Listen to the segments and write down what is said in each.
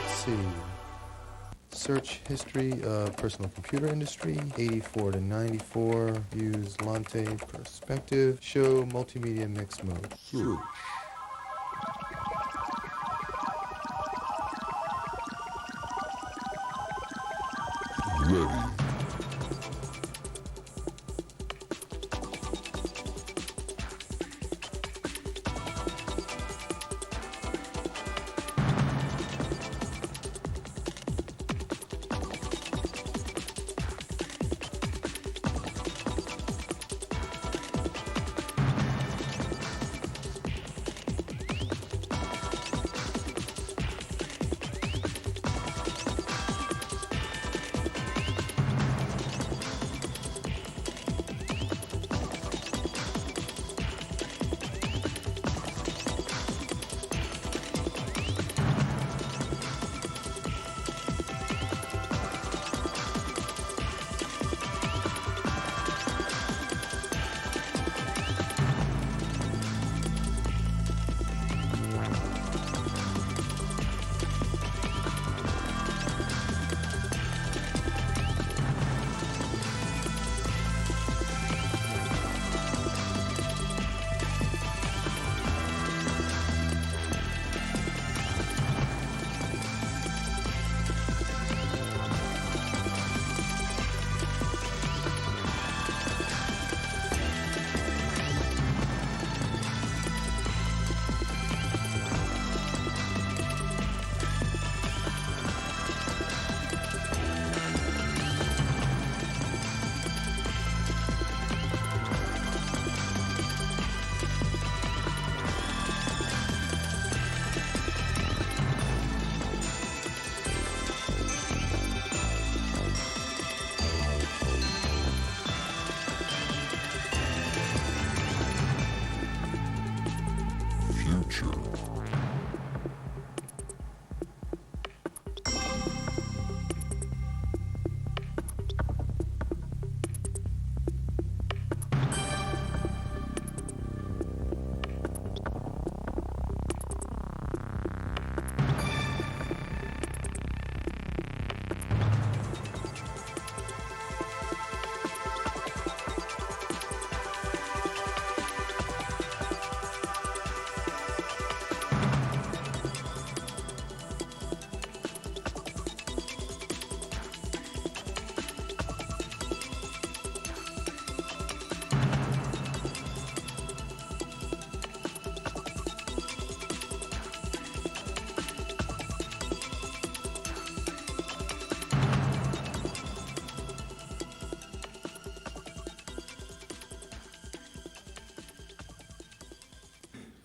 Let's see. Search history of personal computer industry, 84 to 94. Use Lante perspective. Show multimedia mix mode. Search. Ready.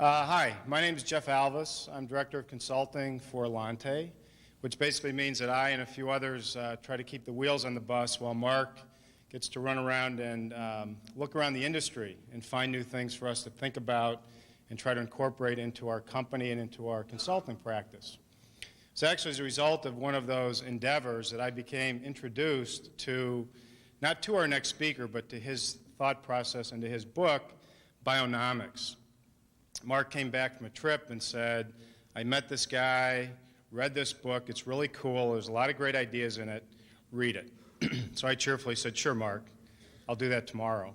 Hi, my name is Jeff Alvis. I'm Director of Consulting for Lante, which basically means that I and a few others try to keep the wheels on the bus while Mark gets to run around and look around the industry and find new things for us to think about and try to incorporate into our company and into our consulting practice. So actually, as a result of one of those endeavors that I became introduced to, not to our next speaker, but to his thought process and to his book, Bionomics. Mark came back from a trip and said, I met this guy, read this book, it's really cool, there's a lot of great ideas in it, read it. So I cheerfully said, sure, Mark, I'll do that tomorrow.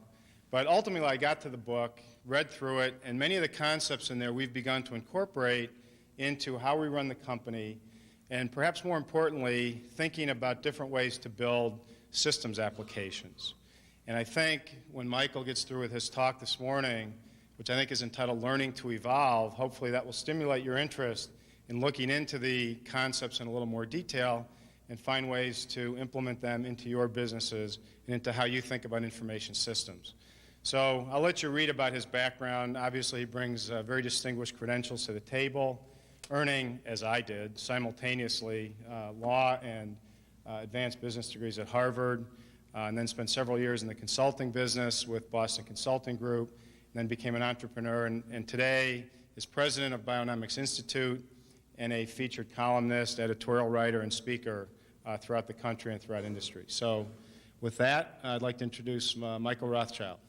But ultimately I got to the book, read through it, and many of the concepts in there we've begun to incorporate into how we run the company, and perhaps more importantly, thinking about different ways to build systems applications. And I think when Michael gets through with his talk this morning, which I think is entitled Learning to Evolve, hopefully that will stimulate your interest in looking into the concepts in a little more detail and find ways to implement them into your businesses and into how you think about information systems. So I'll let you read about his background. Obviously, he brings very distinguished credentials to the table, earning, as I did, simultaneously law and advanced business degrees at Harvard, and then spent several years in the consulting business with Boston Consulting Group, and then became an entrepreneur, and today is president of Bionomics Institute and a featured columnist, editorial writer, and speaker throughout the country and throughout industry. So with that, I'd like to introduce Michael Rothchild.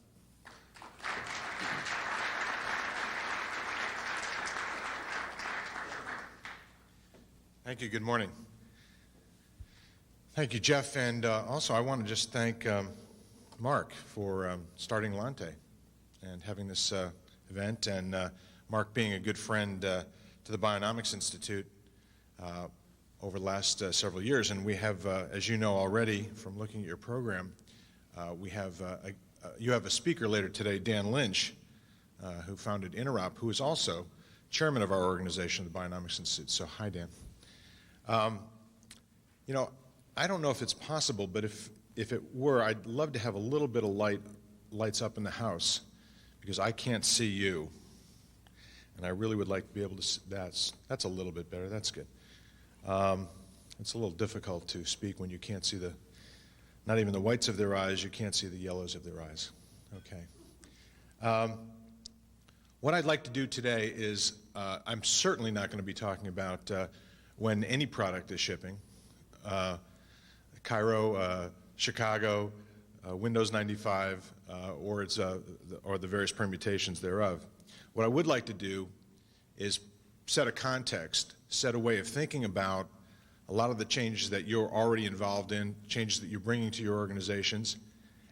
Thank you. Good morning. Thank you, Jeff. And also, I want to just thank Mark for starting Lante and having this event, and Mark being a good friend to the Bionomics Institute over the last several years. And we have, as you know already from looking at your program, you have a speaker later today, Dan Lynch, who founded Interop, who is also chairman of our organization, the Bionomics Institute. So, hi, Dan. You know, I don't know if it's possible, but if it were, I'd love to have a little bit of lights up in the house, because I can't see you, and I really would like to be able to see. That's a little bit better. That's good. It's a little difficult to speak when you can't see not even the whites of their eyes. You can't see the yellows of their eyes. Okay. What I'd like to do today is, I'm certainly not going to be talking about when any product is shipping, Cairo, Chicago, Windows 95, or the various permutations thereof. What I would like to do is set a context, set a way of thinking about a lot of the changes that you're already involved in, changes that you're bringing to your organizations,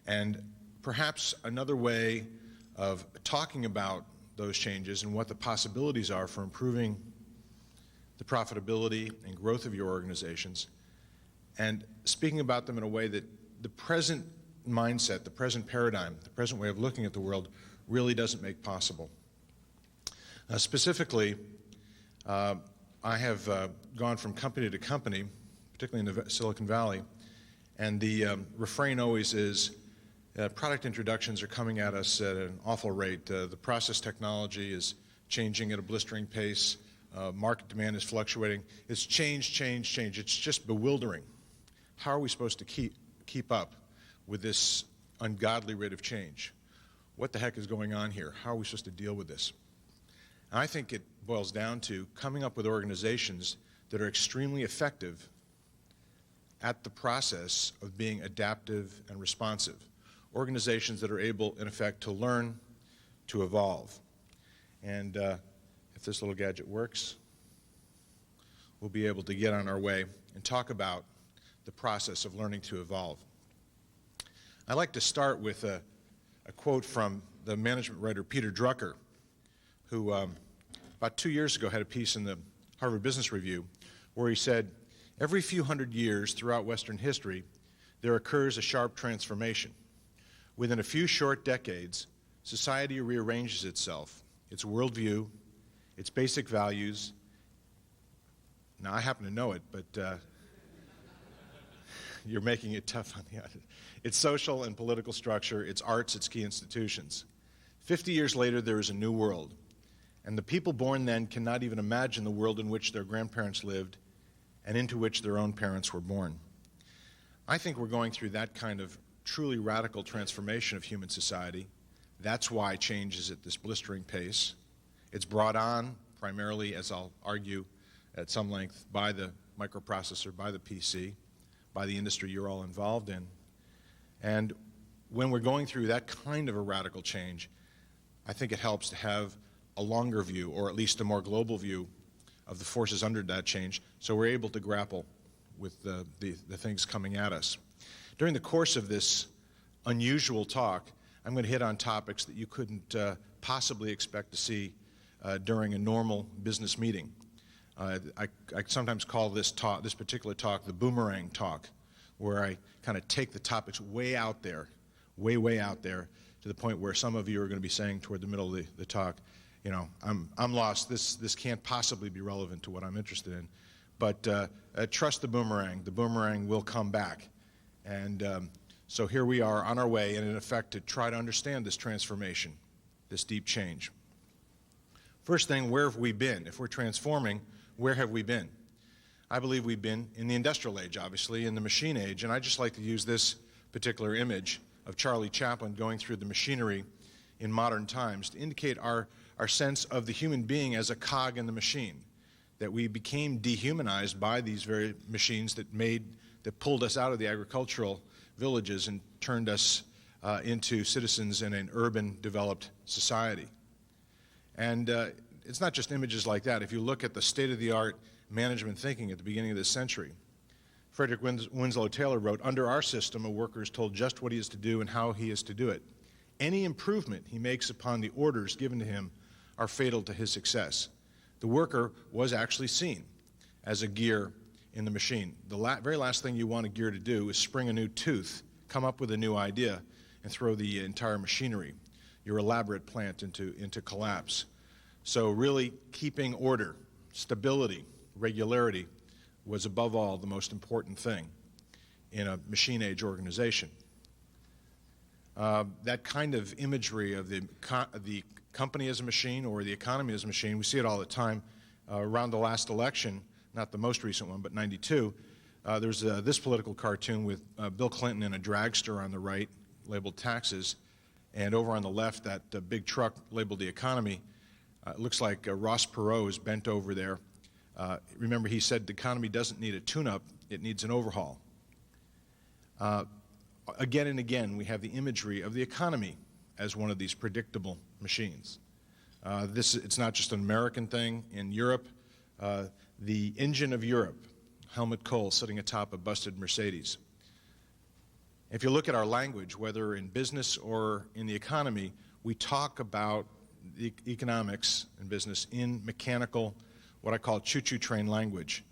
and perhaps another way of talking about those changes and what the possibilities are for improving the profitability and growth of your organizations, and speaking about them in a way that the present mindset, the present paradigm, the present way of looking at the world really doesn't make possible. Specifically, I have gone from company to company, particularly in the Silicon Valley, and the refrain always is product introductions are coming at us at an awful rate. The process technology is changing at a blistering pace. Market demand is fluctuating. It's change. It's just bewildering. How are we supposed to keep up with this ungodly rate of change? What the heck is going on here? How are we supposed to deal with this? And I think it boils down to coming up with organizations that are extremely effective at the process of being adaptive and responsive. Organizations that are able, in effect, to learn, to evolve. And if this little gadget works, we'll be able to get on our way and talk about the process of learning to evolve. I'd like to start with a quote from the management writer Peter Drucker, who about 2 years ago had a piece in the Harvard Business Review where he said, "Every few hundred years throughout Western history, there occurs a sharp transformation. Within a few short decades, society rearranges itself, its worldview, its basic values." Now, I happen to know it, but you're making it tough on the audience. Its social and political structure, its arts, its key institutions. 50 years later, there is a new world, and the people born then cannot even imagine the world in which their grandparents lived and into which their own parents were born. I think we're going through that kind of truly radical transformation of human society. That's why change is at this blistering pace. It's brought on primarily, as I'll argue at some length, by the microprocessor, by the PC, by the industry you're all involved in. And when we're going through that kind of a radical change, I think it helps to have a longer view, or at least a more global view, of the forces under that change, so we're able to grapple with the things coming at us. During the course of this unusual talk, I'm going to hit on topics that you couldn't possibly expect to see during a normal business meeting. I sometimes call this particular talk the boomerang talk, where I kind of take the topics way out there, way out there, to the point where some of you are going to be saying toward the middle of the talk, you know, I'm lost. This can't possibly be relevant to what I'm interested in. But trust the boomerang. The boomerang will come back. And so here we are on our way, and in effect, to try to understand this transformation, this deep change. First thing, where have we been? If we're transforming, where have we been? I believe we've been in the industrial age, obviously, in the machine age, and I just like to use this particular image of Charlie Chaplin going through the machinery in modern times to indicate our sense of the human being as a cog in the machine, that we became dehumanized by these very machines that pulled us out of the agricultural villages and turned us into citizens in an urban, developed society. And it's not just images like that. If you look at the state-of-the-art management thinking at the beginning of this century. Frederick Winslow Taylor wrote, "Under our system, a worker is told just what he is to do and how he is to do it. Any improvement he makes upon the orders given to him are fatal to his success." The worker was actually seen as a gear in the machine. The very last thing you want a gear to do is spring a new tooth, come up with a new idea, and throw the entire machinery, your elaborate plant, into collapse. So really keeping order, stability, regularity was above all the most important thing in a machine age organization. That kind of imagery of the company as a machine or the economy as a machine, we see it all the time. Around the last election, not the most recent one, but '92, there's this political cartoon with Bill Clinton in a dragster on the right, labeled taxes, and over on the left, that big truck labeled the economy. It looks like Ross Perot is bent over there. Remember, he said the economy doesn't need a tune-up, it needs an overhaul. Again and again, we have the imagery of the economy as one of these predictable machines. It's not just an American thing. In Europe, the engine of Europe, Helmut Kohl sitting atop a busted Mercedes. If you look at our language, whether in business or in the economy, we talk about the economics and business in mechanical, what I call choo-choo train language.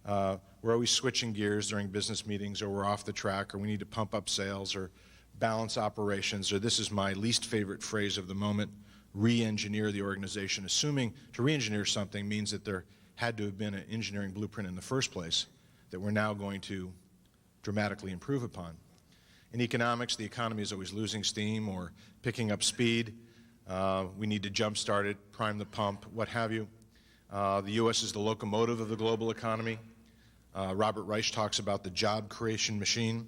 We're always switching gears during business meetings, or we're off the track, or we need to pump up sales, or balance operations, or this is my least favorite phrase of the moment, re-engineer the organization. Assuming to re-engineer something means that there had to have been an engineering blueprint in the first place that we're now going to dramatically improve upon. In economics, the economy is always losing steam or picking up speed. We need to jump-start it, prime the pump, what have you. The U.S. is the locomotive of the global economy. Robert Reich talks about the job creation machine,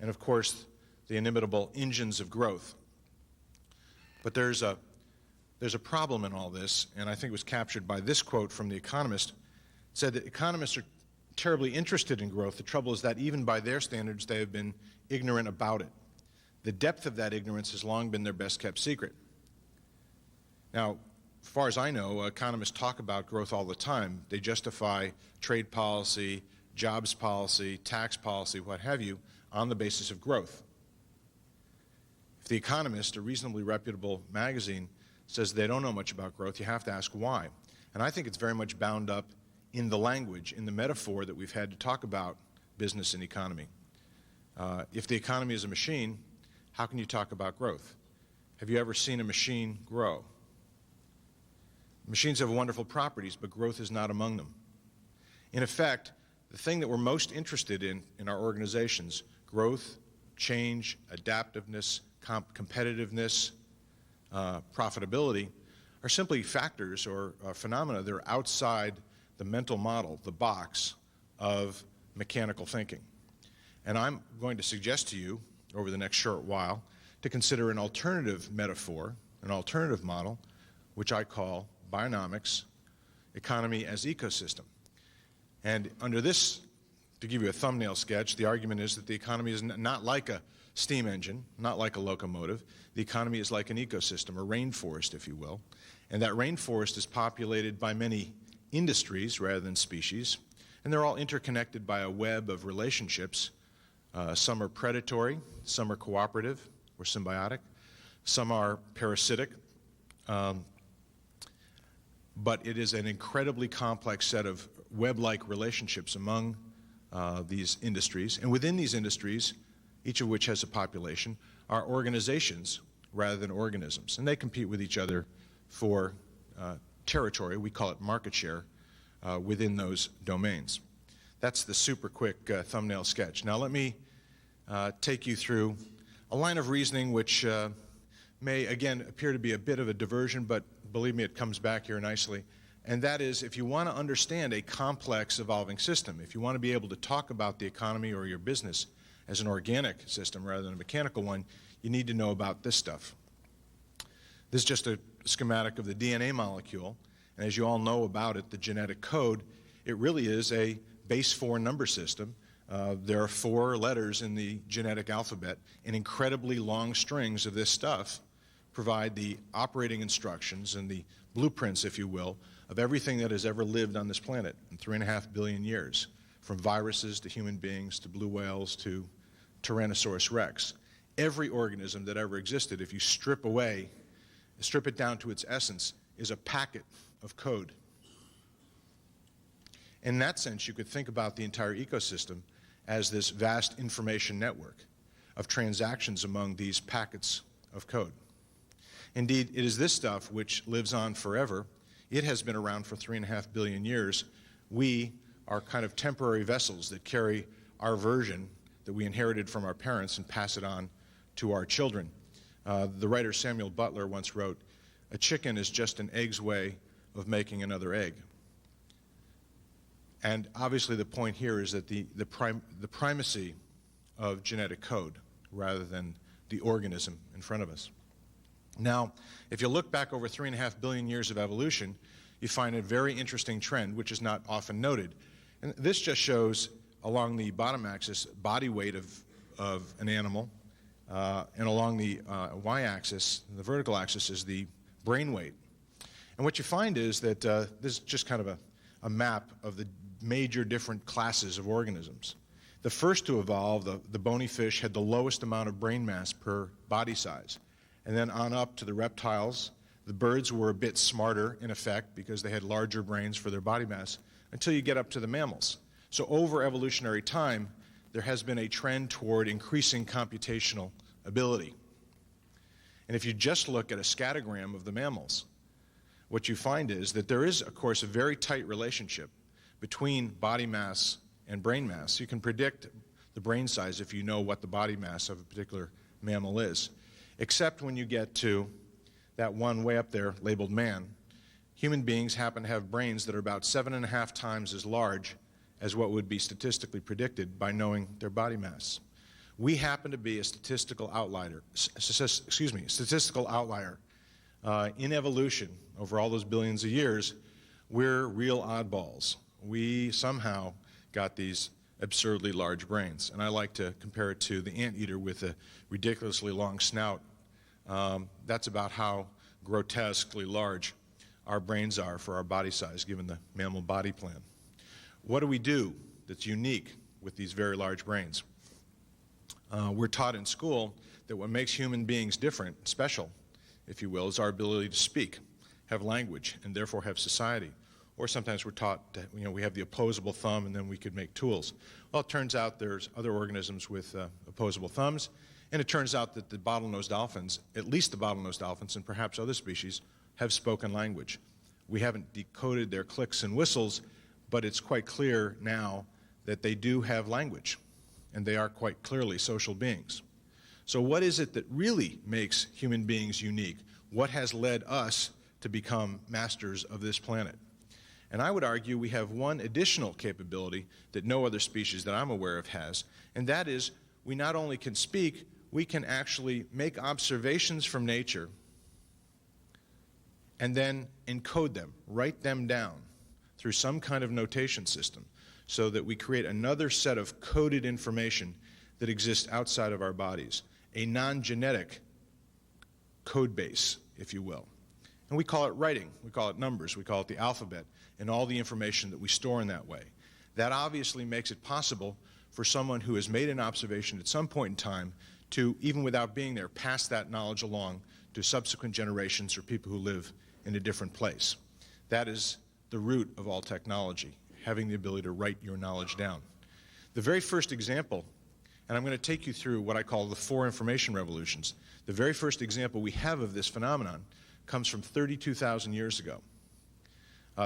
and of course, the inimitable engines of growth. But there's a problem in all this, and I think it was captured by this quote from The Economist. It said that economists are terribly interested in growth. The trouble is that even by their standards, they have been ignorant about it. The depth of that ignorance has long been their best-kept secret. Now, as far as I know, economists talk about growth all the time. They justify trade policy, jobs policy, tax policy, what have you, on the basis of growth. If The Economist, a reasonably reputable magazine, says they don't know much about growth, you have to ask why. And I think it's very much bound up in the language, in the metaphor that we've had to talk about business and economy. If the economy is a machine, how can you talk about growth? Have you ever seen a machine grow? Machines have wonderful properties, but growth is not among them. In effect, the thing that we're most interested in our organizations, growth, change, adaptiveness, competitiveness, profitability, are simply factors or phenomena that are outside the mental model, the box of mechanical thinking. And I'm going to suggest to you over the next short while to consider an alternative metaphor, an alternative model, which I call Bionomics, economy as ecosystem. And under this, to give you a thumbnail sketch, the argument is that the economy is not like a steam engine, not like a locomotive. The economy is like an ecosystem, a rainforest, if you will. And that rainforest is populated by many industries rather than species, and they're all interconnected by a web of relationships. Some are predatory, some are cooperative or symbiotic, some are parasitic, but it is an incredibly complex set of web-like relationships among these industries. And within these industries, each of which has a population, are organizations rather than organisms. And they compete with each other for territory, we call it market share, within those domains. That's the super quick thumbnail sketch. Now let me take you through a line of reasoning which may, again, appear to be a bit of a diversion, but believe me, it comes back here nicely. And that is, if you want to understand a complex evolving system, if you want to be able to talk about the economy or your business as an organic system rather than a mechanical one, you need to know about this stuff. This is just a schematic of the DNA molecule, and as you all know about it, the genetic code, it really is a base 4 number system. There are 4 letters in the genetic alphabet, and incredibly long strings of this stuff provide the operating instructions and the blueprints, if you will, of everything that has ever lived on this planet in 3.5 billion years, from viruses to human beings to blue whales to Tyrannosaurus rex. Every organism that ever existed, if you strip it down to its essence, is a packet of code. In that sense, you could think about the entire ecosystem as this vast information network of transactions among these packets of code. Indeed, it is this stuff which lives on forever. It has been around for 3.5 billion years. We are kind of temporary vessels that carry our version that we inherited from our parents and pass it on to our children. The writer Samuel Butler once wrote, "A chicken is just an egg's way of making another egg." And obviously the point here is that the primacy of genetic code rather than the organism in front of us. Now, if you look back over 3.5 billion years of evolution, you find a very interesting trend, which is not often noted. And this just shows, along the bottom axis, body weight of an animal, and along the y-axis, the vertical axis, is the brain weight. And what you find is that this is just kind of a map of the major different classes of organisms. The first to evolve, the bony fish, had the lowest amount of brain mass per body size. And then on up to the reptiles, the birds were a bit smarter, in effect, because they had larger brains for their body mass, until you get up to the mammals. So over evolutionary time, there has been a trend toward increasing computational ability. And if you just look at a scattergram of the mammals, what you find is that there is, of course, a very tight relationship between body mass and brain mass. You can predict the brain size if you know what the body mass of a particular mammal is. Except when you get to that one way up there labeled man. Human beings happen to have brains that are about 7.5 times as large as what would be statistically predicted by knowing their body mass. We happen to be a statistical outlier. In evolution, over all those billions of years, we're real oddballs. We somehow got these absurdly large brains. And I like to compare it to the anteater with a ridiculously long snout. That's about how grotesquely large our brains are for our body size, given the mammal body plan. What do we do that's unique with these very large brains? We're taught in school that what makes human beings different, special, if you will, is our ability to speak, have language, and therefore have society. Or sometimes we're taught that, we have the opposable thumb and then we could make tools. Well, it turns out there's other organisms with opposable thumbs, and it turns out that the bottlenose dolphins, at least the bottlenose dolphins and perhaps other species, have spoken language. We haven't decoded their clicks and whistles, but it's quite clear now that they do have language, and they are quite clearly social beings. So what is it that really makes human beings unique? What has led us to become masters of this planet? And I would argue we have one additional capability that no other species that I'm aware of has, and that is we not only can speak, we can actually make observations from nature and then encode them, write them down through some kind of notation system so that we create another set of coded information that exists outside of our bodies, a non-genetic code base, if you will. And we call it writing, we call it numbers, we call it the alphabet, and all the information that we store in that way. That obviously makes it possible for someone who has made an observation at some point in time to, even without being there, pass that knowledge along to subsequent generations or people who live in a different place. That is the root of all technology, having the ability to write your knowledge down. The very first example, and I'm going to take you through what I call the 4 information revolutions. The very first example we have of this phenomenon comes from 32,000 years ago.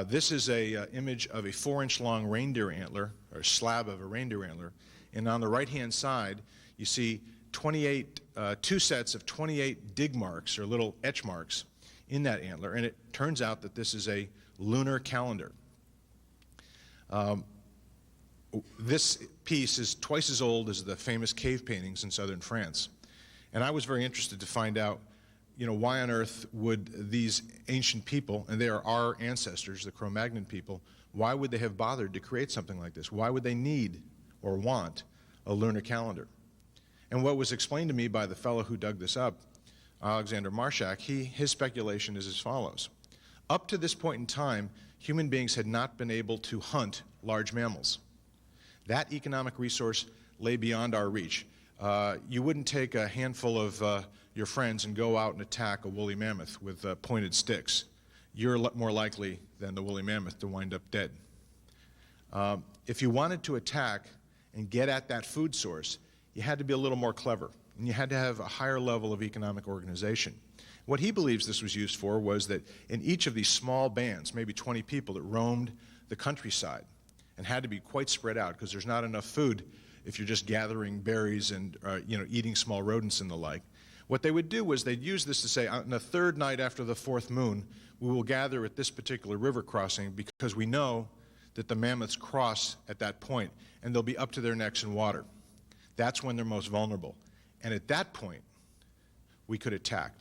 This is an image of a 4-inch long reindeer antler, or slab of a reindeer antler, and on the right-hand side you see 2 sets of 28 dig marks, or little etch marks, in that antler, and it turns out that this is a lunar calendar. This piece is twice as old as the famous cave paintings in southern France, and I was very interested to find out why on earth would these ancient people, and they are our ancestors, the Cro-Magnon people, why would they have bothered to create something like this? Why would they need or want a lunar calendar? And what was explained to me by the fellow who dug this up, Alexander Marshak, his speculation is as follows. Up to this point in time, human beings had not been able to hunt large mammals. That economic resource lay beyond our reach. You wouldn't take a handful of your friends and go out and attack a woolly mammoth with pointed sticks. You're more likely than the woolly mammoth to wind up dead. If you wanted to attack and get at that food source, you had to be a little more clever, and you had to have a higher level of economic organization. What he believes this was used for was that in each of these small bands, maybe 20 people that roamed the countryside and had to be quite spread out because there's not enough food if you're just gathering berries and eating small rodents and the like. What they would do was they'd use this to say, on the third night after the fourth moon, we will gather at this particular river crossing because we know that the mammoths cross at that point and they'll be up to their necks in water. That's when they're most vulnerable. And at that point, we could attack.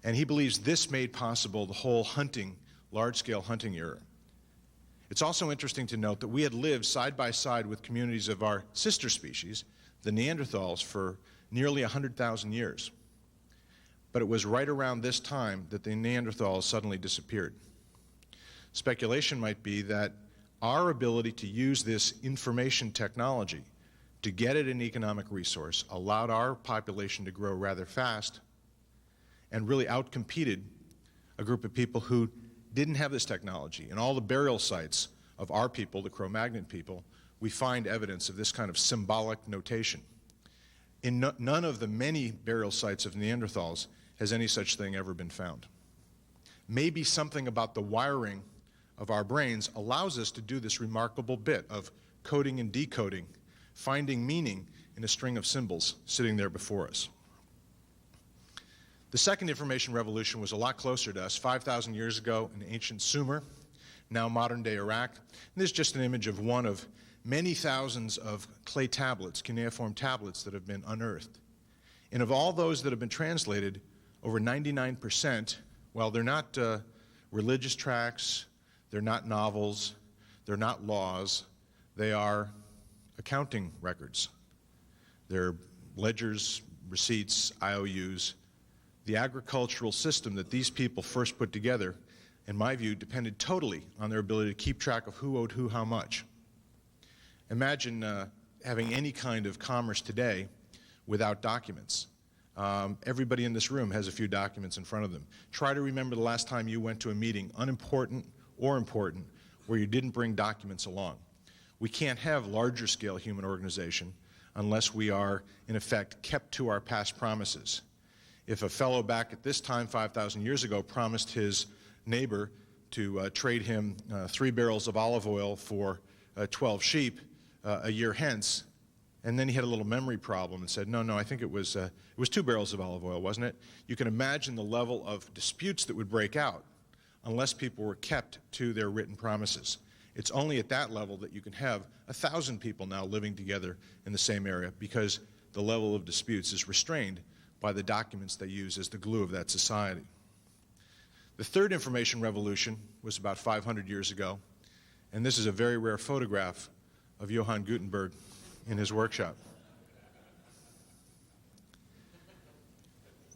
And he believes this made possible the whole hunting, large-scale hunting era. It's also interesting to note that we had lived side by side with communities of our sister species, the Neanderthals, for nearly 100,000 years. But it was right around this time that the Neanderthals suddenly disappeared. Speculation might be that our ability to use this information technology to get at an economic resource allowed our population to grow rather fast and really outcompeted a group of people who didn't have this technology. In all the burial sites of our people, the Cro-Magnon people, we find evidence of this kind of symbolic notation. In none of the many burial sites of Neanderthals has any such thing ever been found. Maybe something about the wiring of our brains allows us to do this remarkable bit of coding and decoding, finding meaning in a string of symbols sitting there before us. The second information revolution was a lot closer to us, 5,000 years ago in ancient Sumer, now modern-day Iraq. And this is just an image of one of many thousands of clay tablets, cuneiform tablets that have been unearthed. And of all those that have been translated, over 99%, well, they're not religious tracts, they're not novels, they're not laws, they are accounting records. They're ledgers, receipts, IOUs. The agricultural system that these people first put together, in my view, depended totally on their ability to keep track of who owed who how much. Imagine having any kind of commerce today without documents. Everybody in this room has a few documents in front of them. Try to remember the last time you went to a meeting, unimportant or important, where you didn't bring documents along. We can't have larger scale human organization unless we are, in effect, kept to our past promises. If a fellow back at this time, 5,000 years ago, promised his neighbor to trade him 3 barrels of olive oil for 12 sheep a year hence, and then he had a little memory problem and said, no, I think it was 2 barrels of olive oil, wasn't it? You can imagine the level of disputes that would break out unless people were kept to their written promises. It's only at that level that you can have 1,000 people now living together in the same area because the level of disputes is restrained by the documents they use as the glue of that society. The third information revolution was about 500 years ago, and this is a very rare photograph of Johann Gutenberg in his workshop.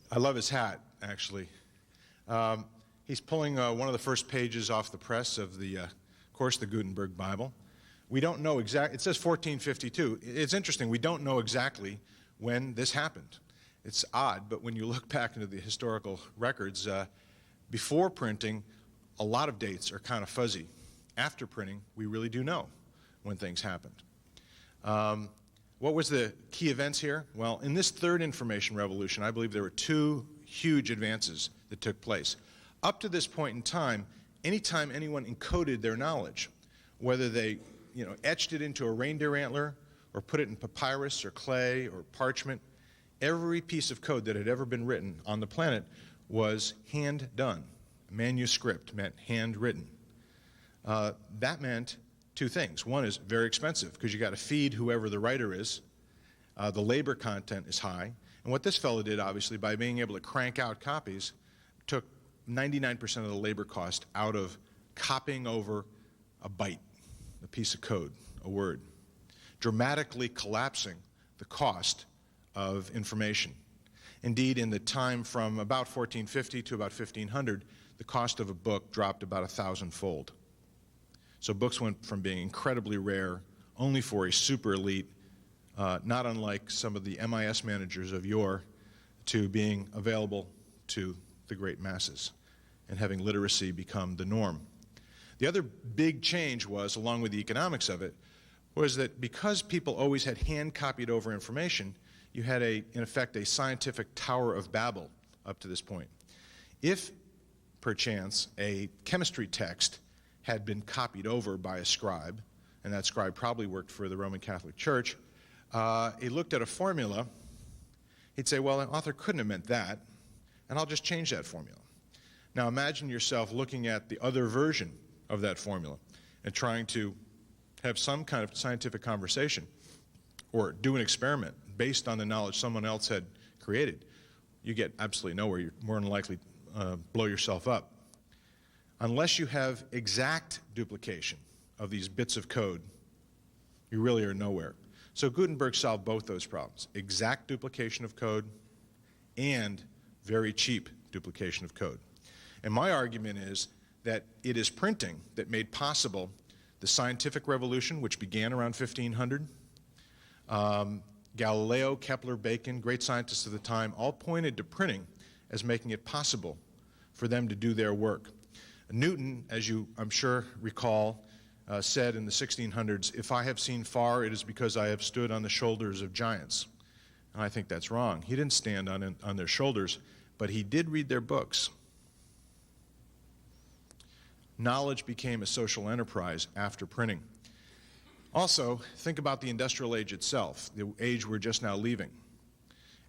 I love his hat, actually. He's pulling one of the first pages off the press of the Gutenberg Bible. We don't know exactly, it says 1452. It's interesting, we don't know exactly when this happened. It's odd, but when you look back into the historical records, before printing, a lot of dates are kind of fuzzy. After printing, we really do know when things happened. What was the key events here? Well, in this third information revolution, I believe there were 2 huge advances that took place. Up to this point in time, anytime anyone encoded their knowledge, whether they etched it into a reindeer antler or put it in papyrus or clay or parchment, every piece of code that had ever been written on the planet was hand done. Manuscript meant handwritten. That meant 2 things. One is very expensive because you got to feed whoever the writer is. The labor content is high. And what this fellow did, obviously, by being able to crank out copies, took 99% of the labor cost out of copying over a byte, a piece of code, a word, dramatically collapsing the cost of information. Indeed, in the time from about 1450 to about 1500, the cost of a book dropped about 1,000-fold. So books went from being incredibly rare, only for a super elite, not unlike some of the MIS managers of yore, to being available to the great masses and having literacy become the norm. The other big change was, along with the economics of it, was that because people always had hand-copied over information, you had, in effect, a scientific Tower of Babel up to this point. If, perchance, a chemistry text had been copied over by a scribe, and that scribe probably worked for the Roman Catholic Church, he looked at a formula, he'd say, well, an author couldn't have meant that, and I'll just change that formula. Now imagine yourself looking at the other version of that formula and trying to have some kind of scientific conversation or do an experiment based on the knowledge someone else had created. You get absolutely nowhere. You're more than likely blow yourself up. Unless you have exact duplication of these bits of code, you really are nowhere. So Gutenberg solved both those problems: exact duplication of code and very cheap duplication of code. And my argument is that it is printing that made possible the scientific revolution, which began around 1500. Galileo, Kepler, Bacon, great scientists of the time, all pointed to printing as making it possible for them to do their work. Newton, as you, I'm sure, recall, said in the 1600s, "If I have seen far, it is because I have stood on the shoulders of giants." And I think that's wrong. He didn't stand on their shoulders, but he did read their books. Knowledge became a social enterprise after printing. Also, think about the industrial age itself, the age we're just now leaving,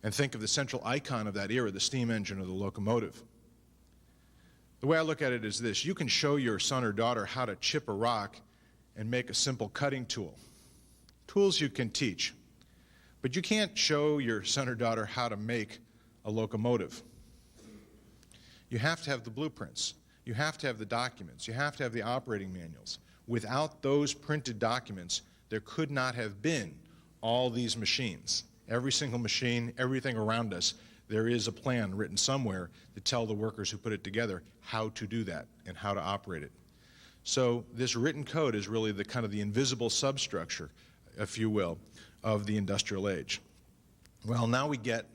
and think of the central icon of that era, the steam engine or the locomotive. The way I look at it is this: you can show your son or daughter how to chip a rock and make a simple cutting tool. Tools you can teach, but you can't show your son or daughter how to make a locomotive. You have to have the blueprints. You have to have the documents. You have to have the operating manuals. Without those printed documents, there could not have been all these machines. Every single machine, everything around us, there is a plan written somewhere to tell the workers who put it together how to do that and how to operate it. So this written code is really the kind of the invisible substructure, if you will, of the industrial age. Well, now we get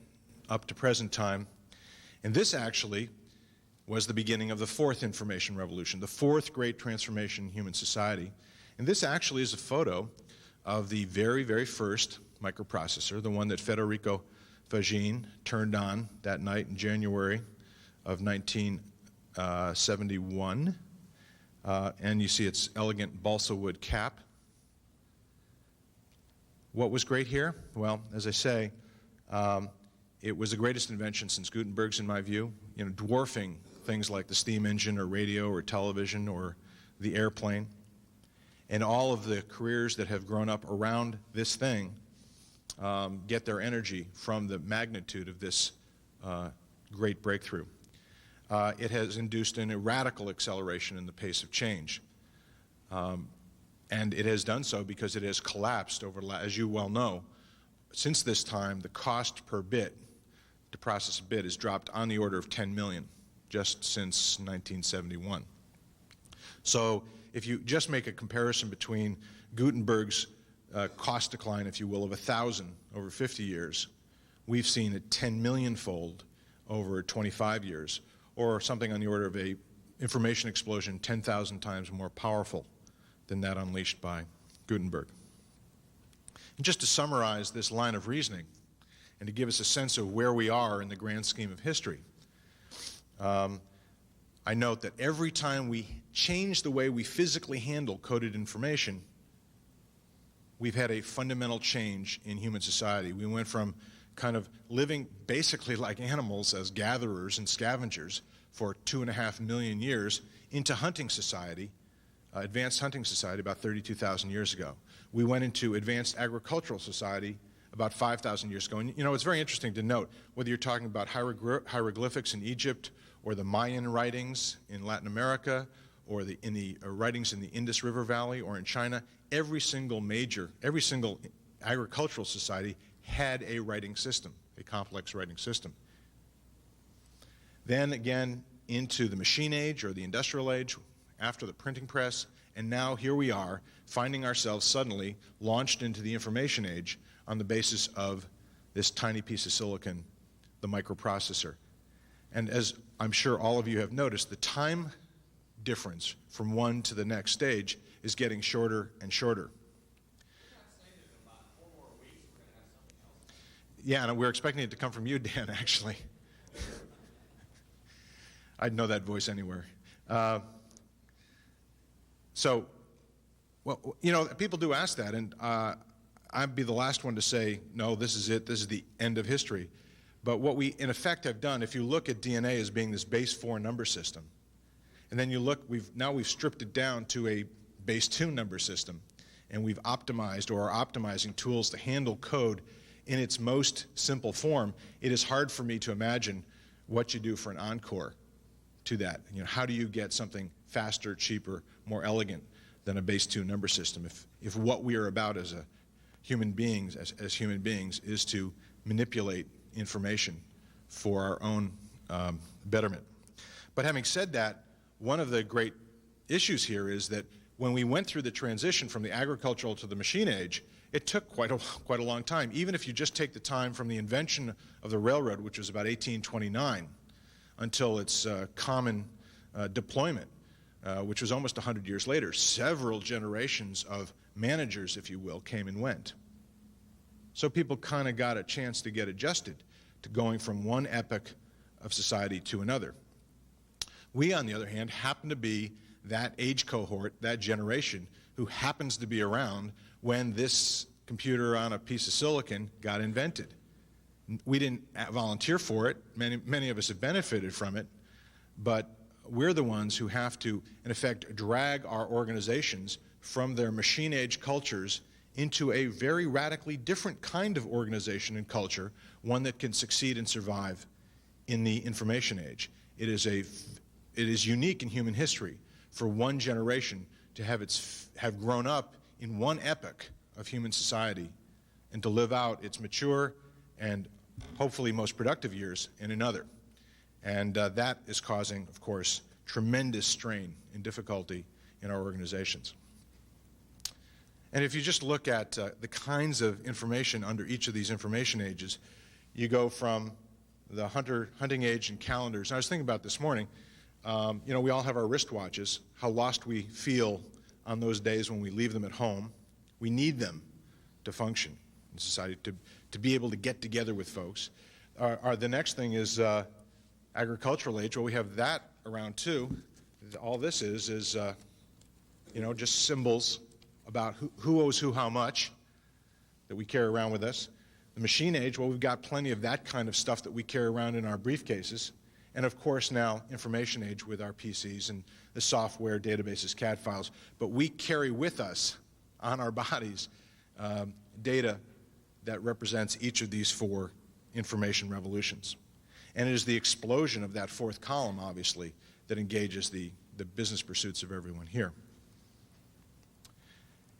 up to present time, and this actually was the beginning of the fourth information revolution, the fourth great transformation in human society. And this actually is a photo of the very, very first microprocessor, the one that Federico Fagin turned on that night in January of 1971. And you see its elegant balsa wood cap. What was great here? Well, as I say, it was the greatest invention since Gutenberg's, in my view, dwarfing things like the steam engine or radio or television or the airplane. And all of the careers that have grown up around this thing get their energy from the magnitude of this great breakthrough. It has induced a radical acceleration in the pace of change. And it has done so because it has collapsed over, as you well know, since this time, the cost per bit to process a bit has dropped on the order of 10 million just since 1971. So if you just make a comparison between Gutenberg's cost decline, if you will, of 1,000 over 50 years, we've seen a 10 million-fold over 25 years, or something on the order of a information explosion 10,000 times more powerful than that unleashed by Gutenberg. And just to summarize this line of reasoning, and to give us a sense of where we are in the grand scheme of history, I note that every time we change the way we physically handle coded information, we've had a fundamental change in human society. We went from kind of living basically like animals as gatherers and scavengers for 2.5 million years into hunting society, advanced hunting society about 32,000 years ago. We went into advanced agricultural society about 5,000 years ago. And it's very interesting to note, whether you're talking about hieroglyphics in Egypt, or the Mayan writings in Latin America, or in the writings in the Indus River Valley, or in China, every single agricultural society had a writing system, a complex writing system. Then again, into the machine age or the industrial age after the printing press, and now here we are finding ourselves suddenly launched into the information age on the basis of this tiny piece of silicon, the microprocessor. And as I'm sure all of you have noticed, the time difference from one to the next stage is getting shorter and shorter. Yeah, and we're expecting it to come from you, Dan, actually. I'd know that voice anywhere. So, well, you know, people do ask that, and I'd be the last one to say, no, this is it, this is the end of history. But what we, in effect, have done, if you look at DNA as being this base 4 number system, and then you look, now we've stripped it down to a base 2 number system, and we've optimized or are optimizing tools to handle code in its most simple form, it is hard for me to imagine what you do for an encore to that. You know, how do you get something faster, cheaper, more elegant than a base 2 number system if what we are about as a human beings, as human beings, is to manipulate information for our own betterment. But having said that, one of the great issues here is that when we went through the transition from the agricultural to the machine age, it took quite a long time. Even if you just take the time from the invention of the railroad, which was about 1829, until its common deployment, which was almost 100 years later, several generations of managers, if you will, came and went. So people kind of got a chance to get adjusted to going from one epoch of society to another. We, on the other hand, happen to be that age cohort, that generation, who happens to be around when this computer on a piece of silicon got invented. We didn't volunteer for it. Many of us have benefited from it, but we're the ones who have to, in effect, drag our organizations from their machine age cultures into a very radically different kind of organization and culture, one that can succeed and survive in the information age. It is unique in human history for one generation to have grown up in one epoch of human society and to live out its mature and hopefully most productive years in another. And that is causing, of course, tremendous strain and difficulty in our organizations. And if you just look at the kinds of information under each of these information ages, you go from the hunting age and calendars. And I was thinking about this morning, you know, we all have our wristwatches, how lost we feel on those days when we leave them at home. We need them to function in society, to be able to get together with folks. The next thing is agricultural age. Well, we have that around too. All this is you know, just symbols about who owes who how much that we carry around with us. The machine age, well, we've got plenty of that kind of stuff that we carry around in our briefcases. And of course now, information age with our PCs and the software, databases, CAD files. But we carry with us on our bodies data that represents each of these 4 information revolutions. And it is the explosion of that 4th column, obviously, that engages the business pursuits of everyone here.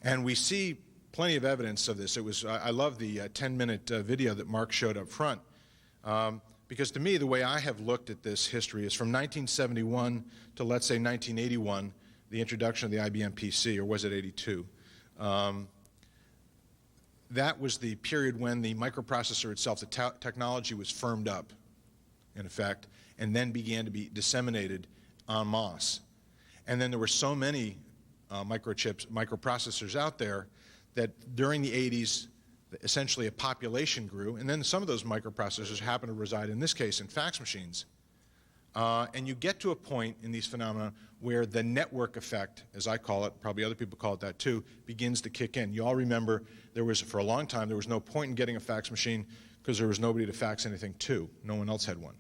And we see plenty of evidence of this. I love the 10-minute video that Mark showed up front. Because to me, the way I have looked at this history is from 1971 to, let's say, 1981, the introduction of the IBM PC, or was it 82? That was the period when the microprocessor itself, the technology was firmed up, in effect, and then began to be disseminated en masse. And then there were so many microprocessors out there that during the 80s, essentially a population grew, and then some of those microprocessors happen to reside, in this case, in fax machines. And you get to a point in these phenomena where the network effect, as I call it, probably other people call it that too, begins to kick in. You all remember for a long time, there was no point in getting a fax machine because there was nobody to fax anything to. No one else had one.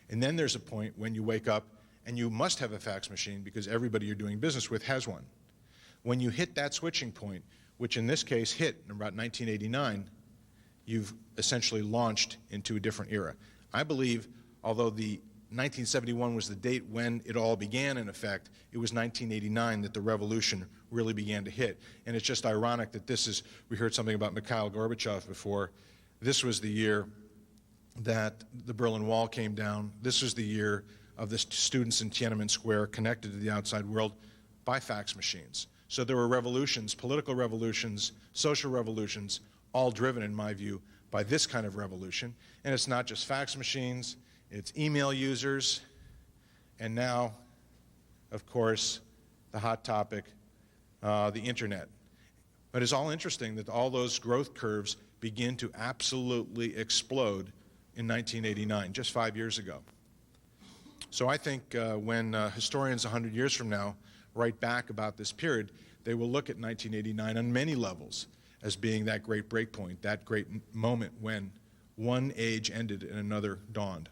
And then there's a point when you wake up and you must have a fax machine because everybody you're doing business with has one. When you hit that switching point, which in this case hit in about 1989, you've essentially launched into a different era. I believe, although the 1971 was the date when it all began, in effect, it was 1989 that the revolution really began to hit. And it's just ironic that we heard something about Mikhail Gorbachev before. This was the year that the Berlin Wall came down. This was the year of the students in Tiananmen Square connected to the outside world by fax machines. So there were revolutions, political revolutions, social revolutions, all driven, in my view, by this kind of revolution. And it's not just fax machines, it's email users, and now, of course, the hot topic, the internet. But it's all interesting that all those growth curves begin to absolutely explode in 1989, just 5 years ago. So I think when historians 100 years from now write back about this period, they will look at 1989 on many levels as being that great breakpoint, that great moment when one age ended and another dawned.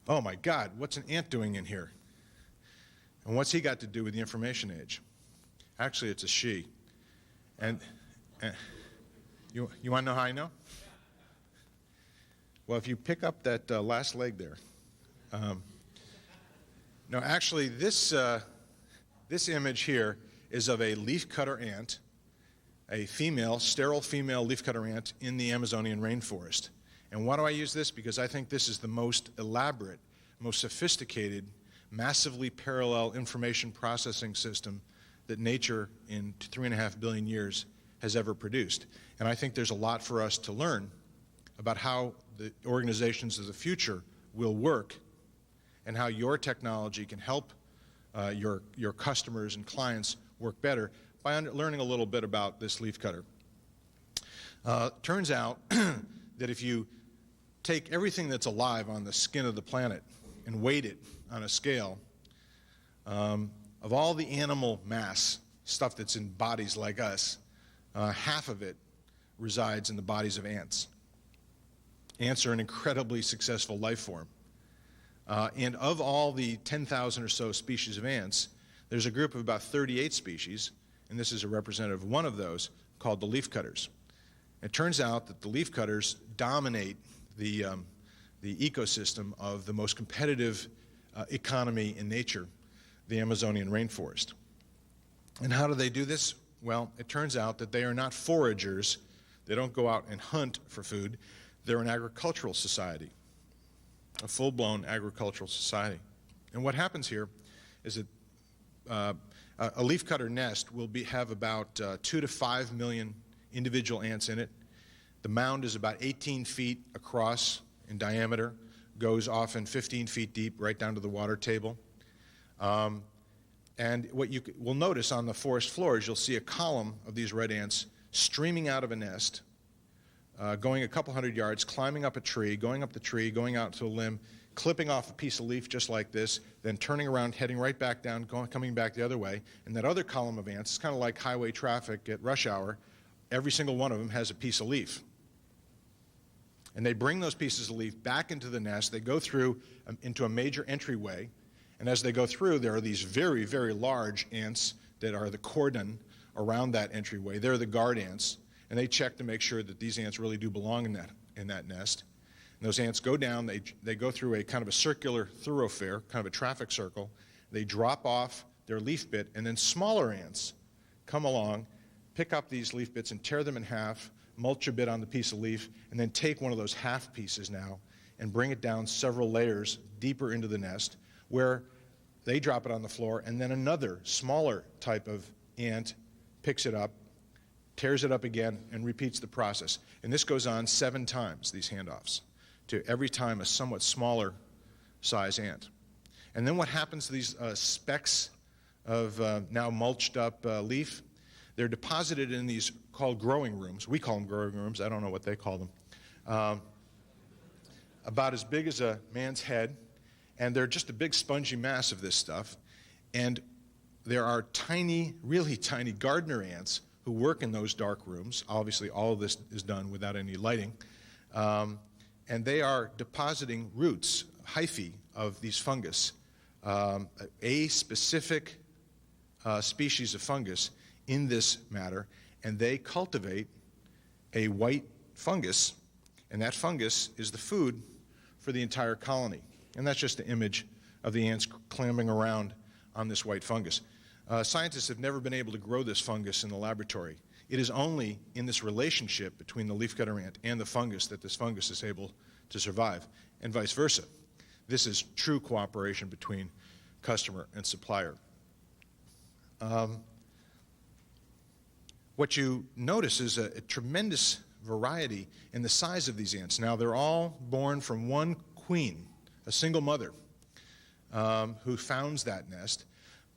Oh my God, what's an ant doing in here? And what's he got to do with the information age? Actually, it's a she. And you want to know how I know? Well, if you pick up that last leg there. No, actually, this image here is of a leafcutter ant, a female, sterile female leafcutter ant in the Amazonian rainforest. And why do I use this? Because I think this is the most elaborate, most sophisticated, massively parallel information processing system that nature in 3.5 billion years has ever produced. And I think there's a lot for us to learn about how the organizations of the future will work and how your technology can help your customers and clients work better by learning a little bit about this leafcutter. Turns out that if you take everything that's alive on the skin of the planet and weight it on a scale, of all the animal mass, stuff that's in bodies like us, half of it resides in the bodies of ants. Ants are an incredibly successful life form. And of all the 10,000 or so species of ants, there's a group of about 38 species, and this is a representative of one of those, called the leafcutters. It turns out that the leafcutters dominate the ecosystem of the most competitive economy in nature, the Amazonian rainforest. And how do they do this? Well, it turns out that they are not foragers. They don't go out and hunt for food. They're an agricultural society, a full-blown agricultural society. And what happens here is that a leafcutter nest will have about 2 to 5 million individual ants in it. The mound is about 18 feet across in diameter, goes often 15 feet deep right down to the water table. And what you will notice on the forest floor is you'll see a column of these red ants streaming out of a nest, going a couple hundred yards, climbing up a tree, going up the tree, going out to a limb, clipping off a piece of leaf just like this, then turning around, heading right back down, coming back the other way. And that other column of ants, it's kind of like highway traffic at rush hour. Every single one of them has a piece of leaf. And they bring those pieces of leaf back into the nest. They go through into a major entryway. And as they go through, there are these very, very large ants that are the cordon around that entryway. They're the guard ants. And they check to make sure that these ants really do belong in that nest. And those ants go down, they go through a kind of a circular thoroughfare, kind of a traffic circle. They drop off their leaf bit, and then smaller ants come along, pick up these leaf bits and tear them in half, mulch a bit on the piece of leaf, and then take one of those half pieces now and bring it down several layers deeper into the nest, where they drop it on the floor, and then another smaller type of ant picks it up, tears it up again, and repeats the process. And this goes on 7 times, these handoffs, to every time a somewhat smaller size ant. And then what happens to these specks of now mulched up leaf? They're deposited in these called growing rooms. We call them growing rooms. I don't know what they call them. About as big as a man's head. And they're just a big spongy mass of this stuff. And there are tiny, really tiny gardener ants who work in those dark rooms. Obviously, all of this is done without any lighting. And they are depositing roots, hyphae, of these fungus, a specific species of fungus in this matter, and they cultivate a white fungus, and that fungus is the food for the entire colony. And that's just an image of the ants clambering around on this white fungus. Scientists have never been able to grow this fungus in the laboratory. It is only in this relationship between the leafcutter ant and the fungus that this fungus is able to survive. and vice versa. This is true cooperation between customer and supplier. What you notice is a tremendous variety in the size of these ants. Now, they're all born from one queen, a single mother, who founds that nest.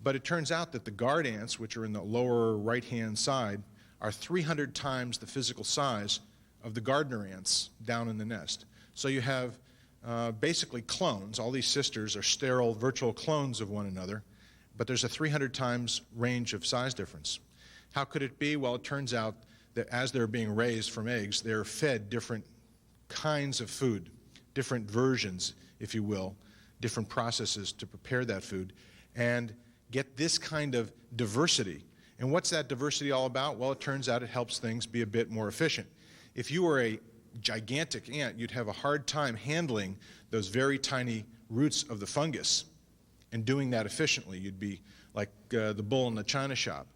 But it turns out that the guard ants, which are in the lower right-hand side, are 300 times the physical size of the gardener ants down in the nest. So you have basically clones. All these sisters are sterile virtual clones of one another, but there's a 300 times range of size difference. How could it be? Well, it turns out that as they're being raised from eggs, they're fed different kinds of food, different versions, if you will, different processes to prepare that food, and get this kind of diversity. And what's that diversity all about? Well, it turns out it helps things be a bit more efficient. If you were a gigantic ant, you'd have a hard time handling those very tiny roots of the fungus and doing that efficiently. You'd be like the bull in the china shop.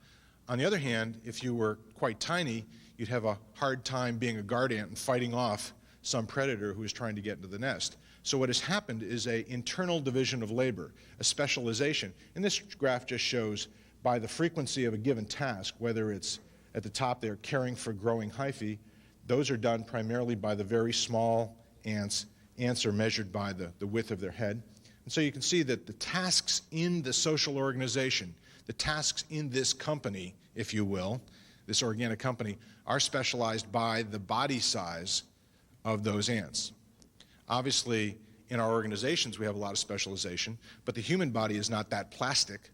On the other hand, if you were quite tiny, you'd have a hard time being a guard ant and fighting off some predator who is trying to get into the nest. So what has happened is an internal division of labor, a specialization. And this graph just shows by the frequency of a given task, whether it's at the top there caring for growing hyphae, those are done primarily by the very small ants. Ants are measured by the width of their head. And so you can see that the tasks in the social organization, the tasks in this company, if you will, this organic company, are specialized by the body size of those ants. Obviously, in our organizations, we have a lot of specialization, but the human body is not that plastic.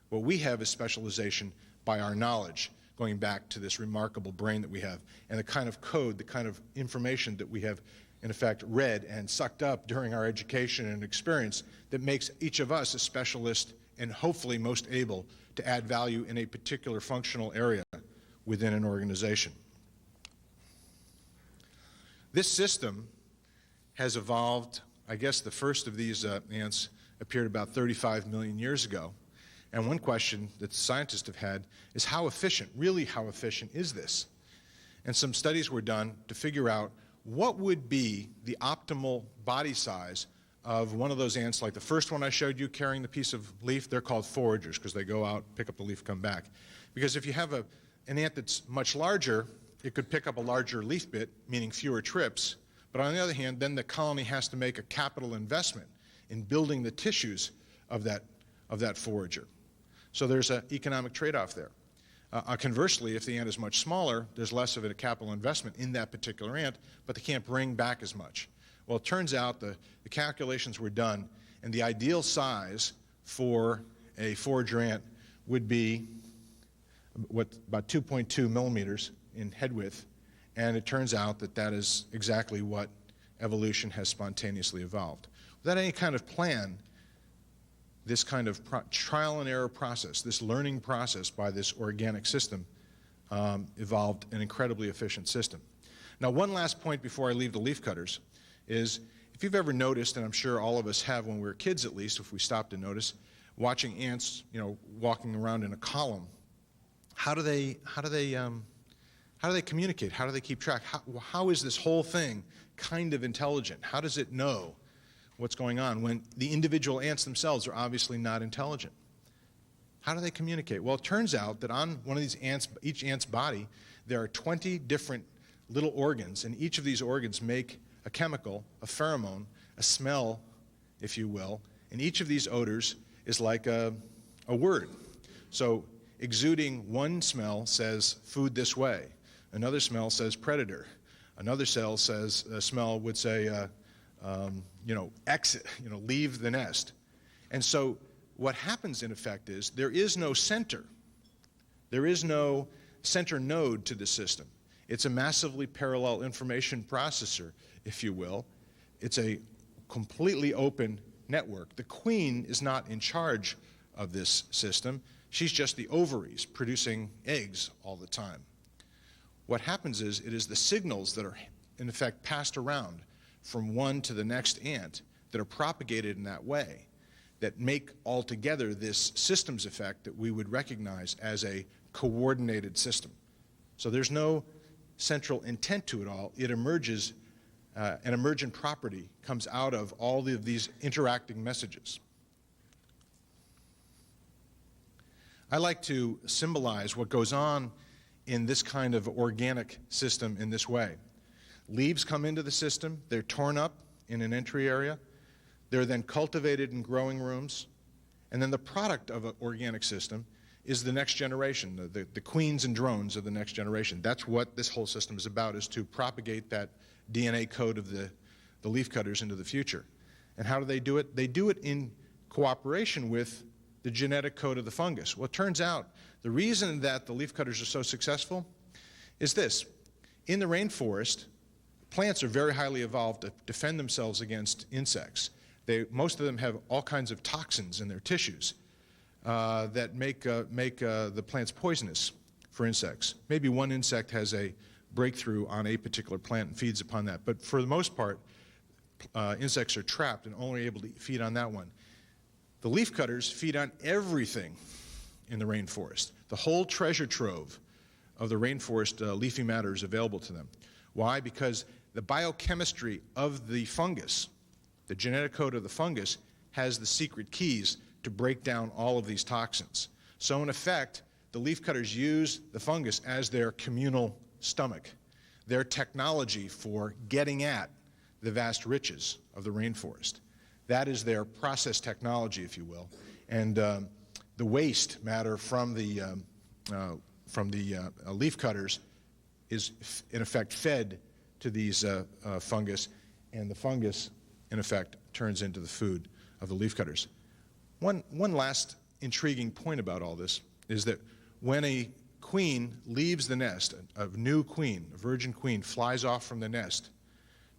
What we have is specialization by our knowledge, going back to this remarkable brain that we have, and the kind of code, the kind of information that we have, in effect, read and sucked up during our education and experience that makes each of us a specialist and hopefully most able to add value in a particular functional area within an organization. This system has evolved. I guess the first of these ants appeared about 35 million years ago. And one question that scientists have had is how efficient, really how efficient is this? And some studies were done to figure out what would be the optimal body size of one of those ants, like the first one I showed you carrying the piece of leaf. They're called foragers because they go out, pick up the leaf, come back. Because if you have an ant that's much larger, it could pick up a larger leaf bit, meaning fewer trips. But on the other hand, then the colony has to make a capital investment in building the tissues of that forager. So there's an economic trade-off there. Conversely, if the ant is much smaller, there's less of a capital investment in that particular ant, but they can't bring back as much. Well, it turns out the calculations were done, and the ideal size for a forager ant would be about 2.2 millimeters in head width, and it turns out that that is exactly what evolution has spontaneously evolved. Without any kind of plan, this kind of trial and error process, this learning process by this organic system evolved an incredibly efficient system. Now, one last point before I leave the leafcutters is if you've ever noticed, and I'm sure all of us have when we were kids at least, if we stopped to notice, watching ants, walking around in a column, how do they communicate? How do they keep track? How is this whole thing kind of intelligent? How does it know what's going on when the individual ants themselves are obviously not intelligent? How do they communicate? Well, it turns out that on one of these ants, each ant's body, there are 20 different little organs, and each of these organs make a chemical, a pheromone, a smell, if you will, and each of these odors is like a word. So exuding one smell says food this way. Another smell says predator. Another smell would say, exit, leave the nest. And so what happens in effect is there is no center. There is no center node to the system. It's a massively parallel information processor, if you will. It's a completely open network. The queen is not in charge of this system. She's just the ovaries producing eggs all the time. What happens is it is the signals that are in effect passed around from one to the next ant that are propagated in that way that make altogether this systems effect that we would recognize as a coordinated system. So there's no central intent to it all. It emerges an emergent property comes out of all of these interacting messages. I like to symbolize what goes on in this kind of organic system in this way. Leaves come into the system, they're torn up in an entry area, they're then cultivated in growing rooms, and then the product of an organic system is the next generation, the queens and drones of the next generation. That's what this whole system is about, is to propagate that DNA code of the leafcutters into the future. And how do they do it? They do it in cooperation with the genetic code of the fungus. Well, it turns out the reason that the leafcutters are so successful is this. In the rainforest, plants are very highly evolved to defend themselves against insects. Most of them have all kinds of toxins in their tissues that make the plants poisonous for insects. Maybe one insect has a breakthrough on a particular plant and feeds upon that. But for the most part, insects are trapped and only able to feed on that one. The leafcutters feed on everything in the rainforest. The whole treasure trove of the rainforest leafy matter is available to them. Why? Because the biochemistry of the fungus, the genetic code of the fungus, has the secret keys to break down all of these toxins. So in effect, the leafcutters use the fungus as their communal stomach, their technology for getting at the vast riches of the rainforest. That is their process technology, if you will. And the waste matter from the leafcutters is, in effect, fed to these fungus, and the fungus, in effect, turns into the food of the leafcutters. One last intriguing point about all this is that when a queen leaves the nest, a new queen, a virgin queen, flies off from the nest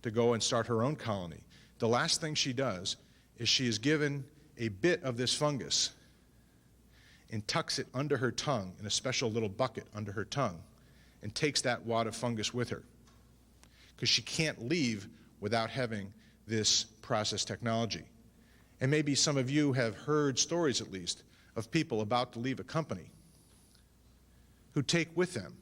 to go and start her own colony, the last thing she does is she is given a bit of this fungus and tucks it under her tongue in a special little bucket under her tongue and takes that wad of fungus with her, because she can't leave without having this process technology. And maybe some of you have heard stories, at least, of people about to leave a company who take with them,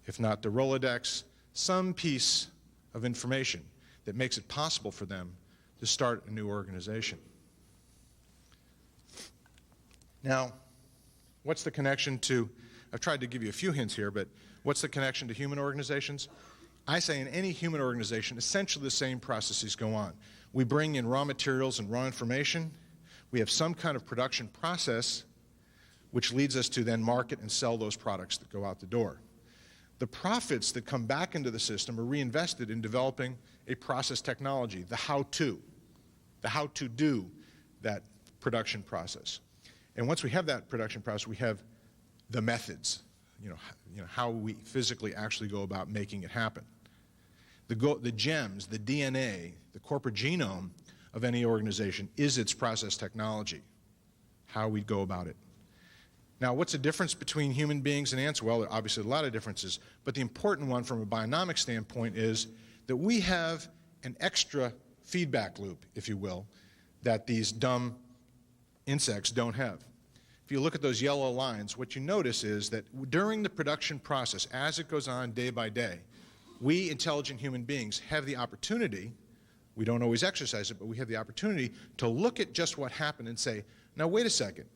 if not the Rolodex, some piece of information that makes it possible for them to start a new organization. Now, what's the connection to, I've tried to give you a few hints here, but what's the connection to human organizations? I say in any human organization, essentially the same processes go on. We bring in raw materials and raw information. We have some kind of production process which leads us to then market and sell those products that go out the door. The profits that come back into the system are reinvested in developing a process technology, the how to do that production process. And once we have that production process, we have the methods, how we physically actually go about making it happen. The gems, the DNA, the corporate genome of any organization is its process technology, how we go about it. Now, what's the difference between human beings and ants? Well, obviously a lot of differences, but the important one from a bionomic standpoint is that we have an extra feedback loop, if you will, that these dumb insects don't have. If you look at those yellow lines, what you notice is that during the production process, as it goes on day by day, we intelligent human beings have the opportunity, we don't always exercise it, but we have the opportunity to look at just what happened and say, now wait a second,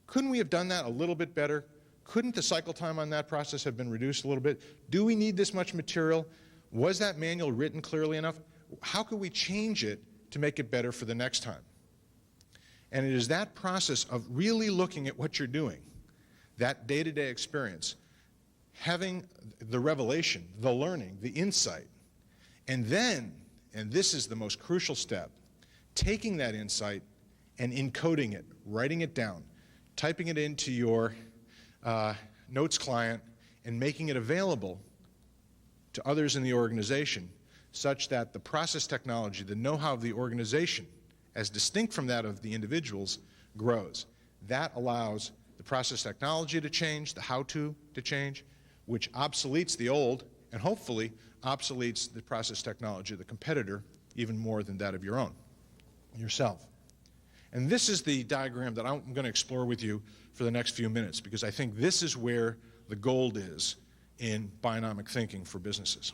couldn't we have done that a little bit better? Couldn't the cycle time on that process have been reduced a little bit? Do we need this much material? Was that manual written clearly enough? How could we change it to make it better for the next time? And it is that process of really looking at what you're doing, that day-to-day experience, having the revelation, the learning, the insight, and then, and this is the most crucial step, taking that insight and encoding it, writing it down, typing it into your notes client, and making it available to others in the organization such that the process technology, the know-how of the organization, as distinct from that of the individuals, grows. That allows the process technology to change, the how-to change, which obsoletes the old and hopefully obsoletes the process technology of the competitor even more than that of your own, yourself. And this is the diagram that I'm going to explore with you for the next few minutes, because I think this is where the gold is in bionomic thinking for businesses.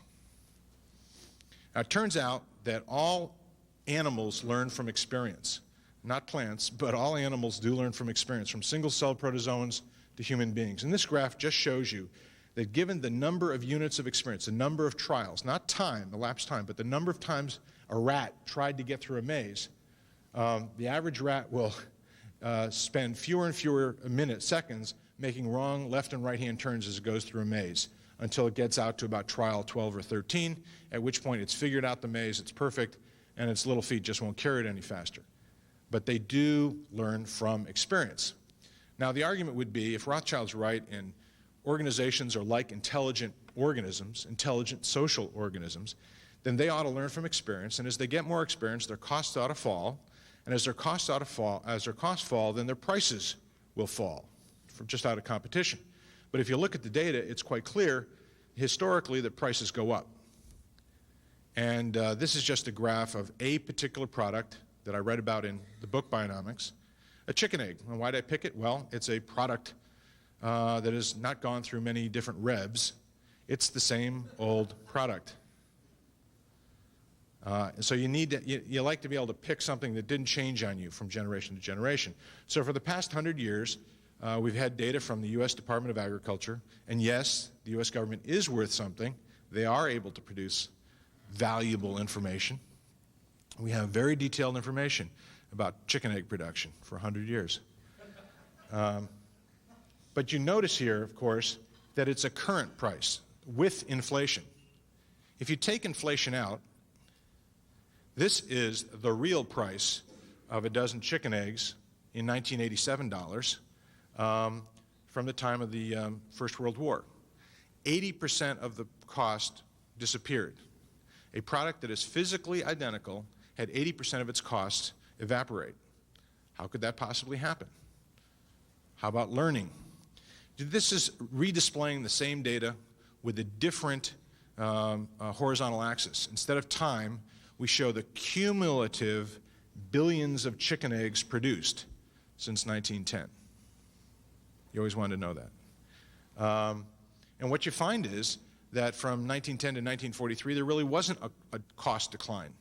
Now, it turns out that all animals learn from experience. Not plants, but all animals do learn from experience, from single-cell protozoans to human beings. And this graph just shows you that given the number of units of experience, the number of trials, not time, elapsed time, but the number of times a rat tried to get through a maze, the average rat will spend fewer and fewer seconds making wrong left and right-hand turns as it goes through a maze until it gets out to about trial 12 or 13, at which point it's figured out the maze, it's perfect, and its little feet just won't carry it any faster. But they do learn from experience. Now, the argument would be, if Rothschild's right and organizations are like intelligent organisms, intelligent social organisms, then they ought to learn from experience, and as they get more experience, their costs ought to fall, and as their costs fall, then their prices will fall, just out of competition. But if you look at the data, it's quite clear, historically, that prices go up. And this is just a graph of a particular product that I read about in the book Bionomics, a chicken egg. And why did I pick it? Well, it's a product that has not gone through many different revs. It's the same old product. So you like to be able to pick something that didn't change on you from generation to generation. So for the past 100 years, we've had data from the U.S. Department of Agriculture, and yes, the U.S. government is worth something. They are able to produce valuable information. We have very detailed information about chicken egg production for 100 years. But you notice here, of course, that it's a current price with inflation. If you take inflation out, this is the real price of a dozen chicken eggs in 1987 dollars from the time of the First World War. 80% of the cost disappeared. A product that is physically identical had 80% of its costs evaporate. How could that possibly happen? How about learning? This is redisplaying the same data with a different horizontal axis. Instead of time, we show the cumulative billions of chicken eggs produced since 1910. You always wanted to know that. And what you find is that from 1910 to 1943, there really wasn't a cost decline.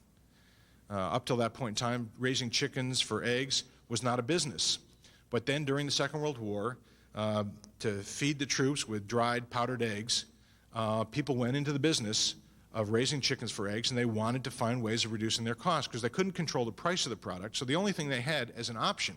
Up till that point in time, raising chickens for eggs was not a business. But then during the Second World War, to feed the troops with dried powdered eggs, people went into the business of raising chickens for eggs, and they wanted to find ways of reducing their costs because they couldn't control the price of the product. So the only thing they had as an option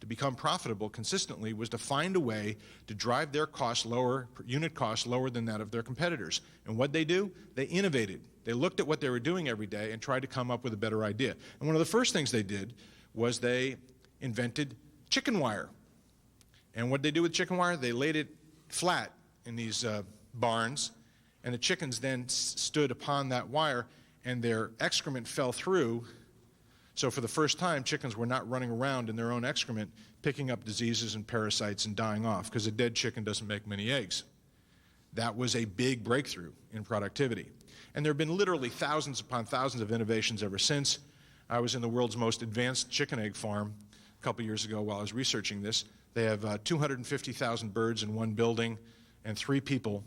to become profitable consistently was to find a way to drive their costs lower, unit costs lower than that of their competitors. And what they do? They innovated. They looked at what they were doing every day and tried to come up with a better idea. And one of the first things they did was they invented chicken wire. And what did they do with chicken wire? They laid it flat in these barns, and the chickens then stood upon that wire, and their excrement fell through. So for the first time, chickens were not running around in their own excrement, picking up diseases and parasites and dying off, because a dead chicken doesn't make many eggs. That was a big breakthrough in productivity. And there have been literally thousands upon thousands of innovations ever since. I was in the world's most advanced chicken egg farm a couple years ago while I was researching this. They have 250,000 birds in one building and 3 people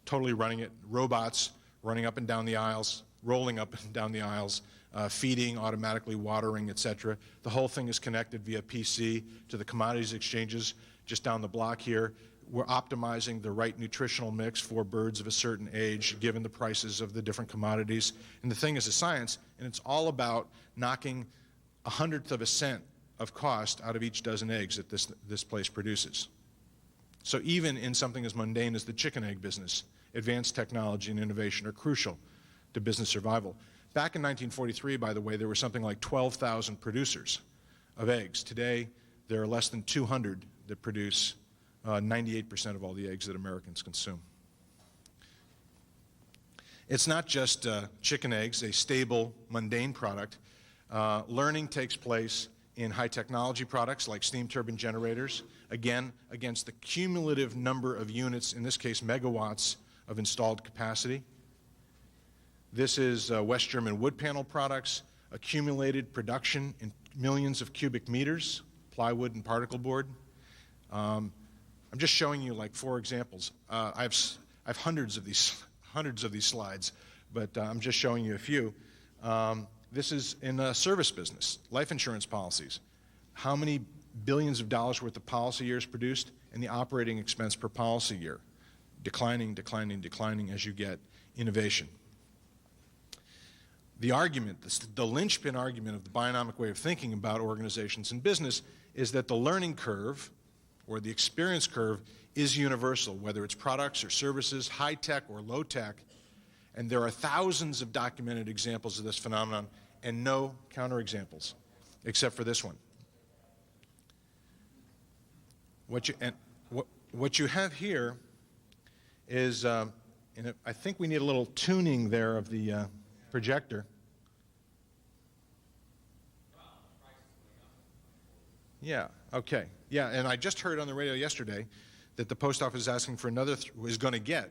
totally running it, robots running up and down the aisles, rolling up and down the aisles, feeding, automatically watering, etc. The whole thing is connected via PC to the commodities exchanges just down the block here. We're optimizing the right nutritional mix for birds of a certain age, given the prices of the different commodities. And the thing is a science, and it's all about knocking 1/100th of a cent of cost out of each dozen eggs that this place produces. So even in something as mundane as the chicken egg business, advanced technology and innovation are crucial to business survival. Back in 1943, by the way, there were something like 12,000 producers of eggs. Today, there are less than 200 that produce 98% of all the eggs that Americans consume. It's not just chicken eggs, a stable, mundane product. Learning takes place in high technology products like steam turbine generators, again, against the cumulative number of units, in this case megawatts, of installed capacity. This is West German wood panel products, accumulated production in millions of cubic meters, plywood and particle board. I'm just showing you like 4 examples. I have hundreds of these slides, but I'm just showing you a few. This is in the service business, life insurance policies. How many billions of dollars worth of policy years produced, and the operating expense per policy year? Declining, declining, declining as you get innovation. The argument, the linchpin argument of the bionomic way of thinking about organizations and business is that the learning curve, or the experience curve, is universal, whether it's products or services, high tech or low tech. And there are thousands of documented examples of this phenomenon and no counterexamples, except for this one. What you have here is, I think we need a little tuning there of the projector. Yeah, okay. Yeah, and I just heard on the radio yesterday that the post office is asking for is going to get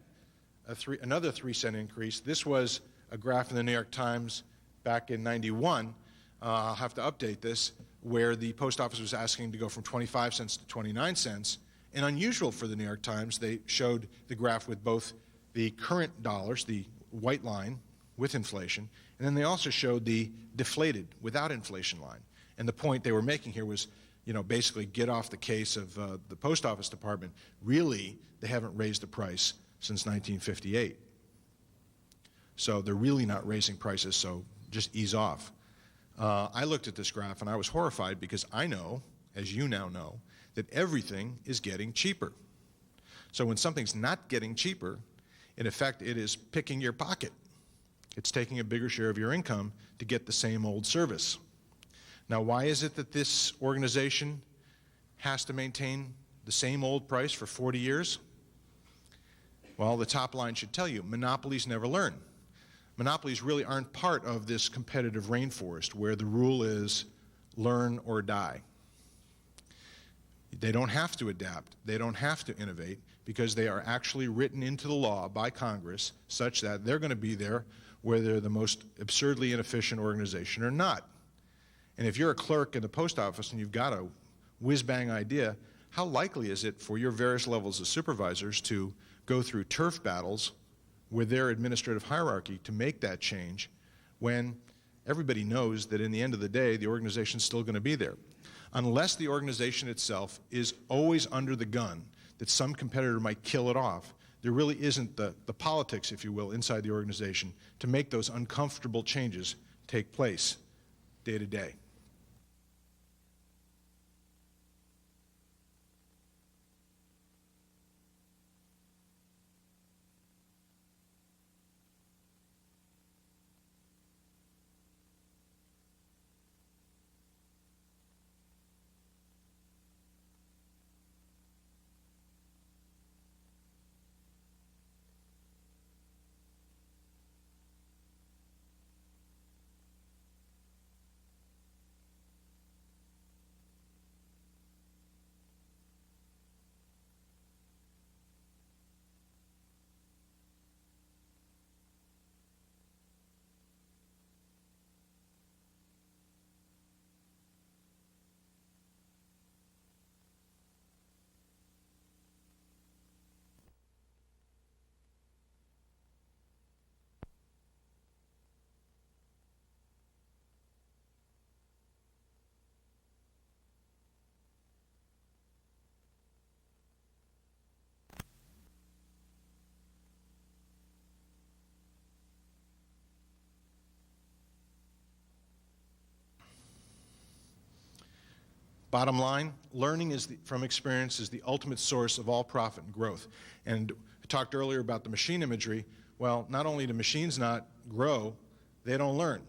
another 3-cent increase. This was a graph in the New York Times back in '91. I'll have to update this, where the post office was asking to go from 25 cents to 29 cents. And unusual for the New York Times, they showed the graph with both the current dollars, the white line, with inflation, and then they also showed the deflated, without inflation line. And the point they were making here was, basically get off the case of the post office department. Really, they haven't raised the price since 1958. So they're really not raising prices, so just ease off. I looked at this graph and I was horrified because I know, as you now know, that everything is getting cheaper. So when something's not getting cheaper, in effect, it is picking your pocket. It's taking a bigger share of your income to get the same old service. Now, why is it that this organization has to maintain the same old price for 40 years? Well, the top line should tell you, monopolies never learn. Monopolies really aren't part of this competitive rainforest where the rule is learn or die. They don't have to adapt. They don't have to innovate because they are actually written into the law by Congress such that they're going to be there whether they're the most absurdly inefficient organization or not. And if you're a clerk in the post office and you've got a whiz-bang idea, how likely is it for your various levels of supervisors to go through turf battles with their administrative hierarchy to make that change when everybody knows that in the end of the day, the organization's still going to be there? Unless the organization itself is always under the gun that some competitor might kill it off, there really isn't the politics, if you will, inside the organization to make those uncomfortable changes take place day to day. Bottom line, learning from experience is the ultimate source of all profit and growth. And I talked earlier about the machine imagery. Well, not only do machines not grow, they don't learn.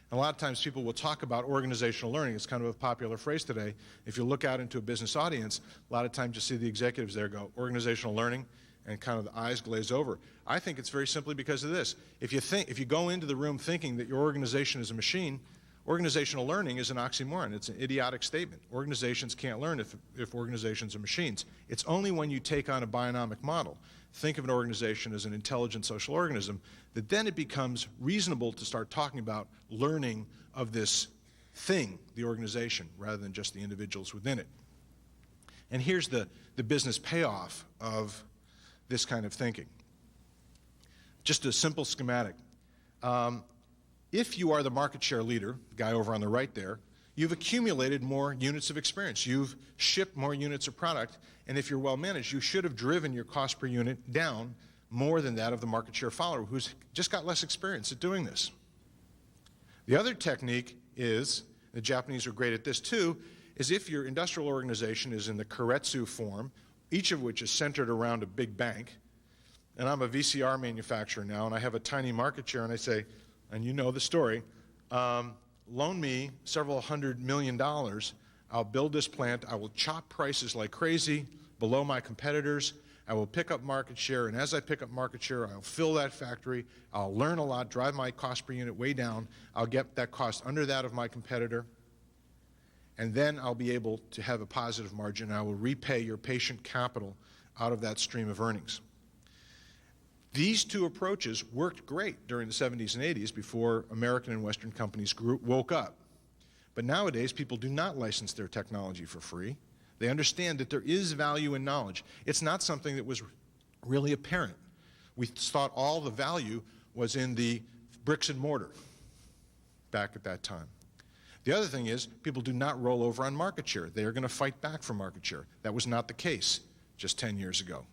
And a lot of times people will talk about organizational learning. It's kind of a popular phrase today. If you look out into a business audience, a lot of times you see the executives there go, organizational learning, and kind of the eyes glaze over. I think it's very simply because of this. If you go into the room thinking that your organization is a machine, organizational learning is an oxymoron. It's an idiotic statement. Organizations can't learn if organizations are machines. It's only when you take on a bionomic model, think of an organization as an intelligent social organism, that then it becomes reasonable to start talking about learning of this thing, the organization, rather than just the individuals within it. And here's the business payoff of this kind of thinking. Just a simple schematic. If you are the market share leader, the guy over on the right there, you've accumulated more units of experience. You've shipped more units of product, and if you're well managed, you should have driven your cost per unit down more than that of the market share follower who's just got less experience at doing this. The other technique is, the Japanese are great at this too, is if your industrial organization is in the keiretsu form, each of which is centered around a big bank, and I'm a VCR manufacturer now, and I have a tiny market share, and I say, and you know the story, loan me several $100 million, I'll build this plant, I will chop prices like crazy below my competitors, I will pick up market share, and as I pick up market share, I'll fill that factory, I'll learn a lot, drive my cost per unit way down, I'll get that cost under that of my competitor, and then I'll be able to have a positive margin, and I will repay your patient capital out of that stream of earnings. These two approaches worked great during the 70s and 80s before American and Western companies woke up. But nowadays, people do not license their technology for free. They understand that there is value in knowledge. It's not something that was really apparent. We thought all the value was in the bricks and mortar back at that time. The other thing is, people do not roll over on market share. They are going to fight back for market share. That was not the case just 10 years ago,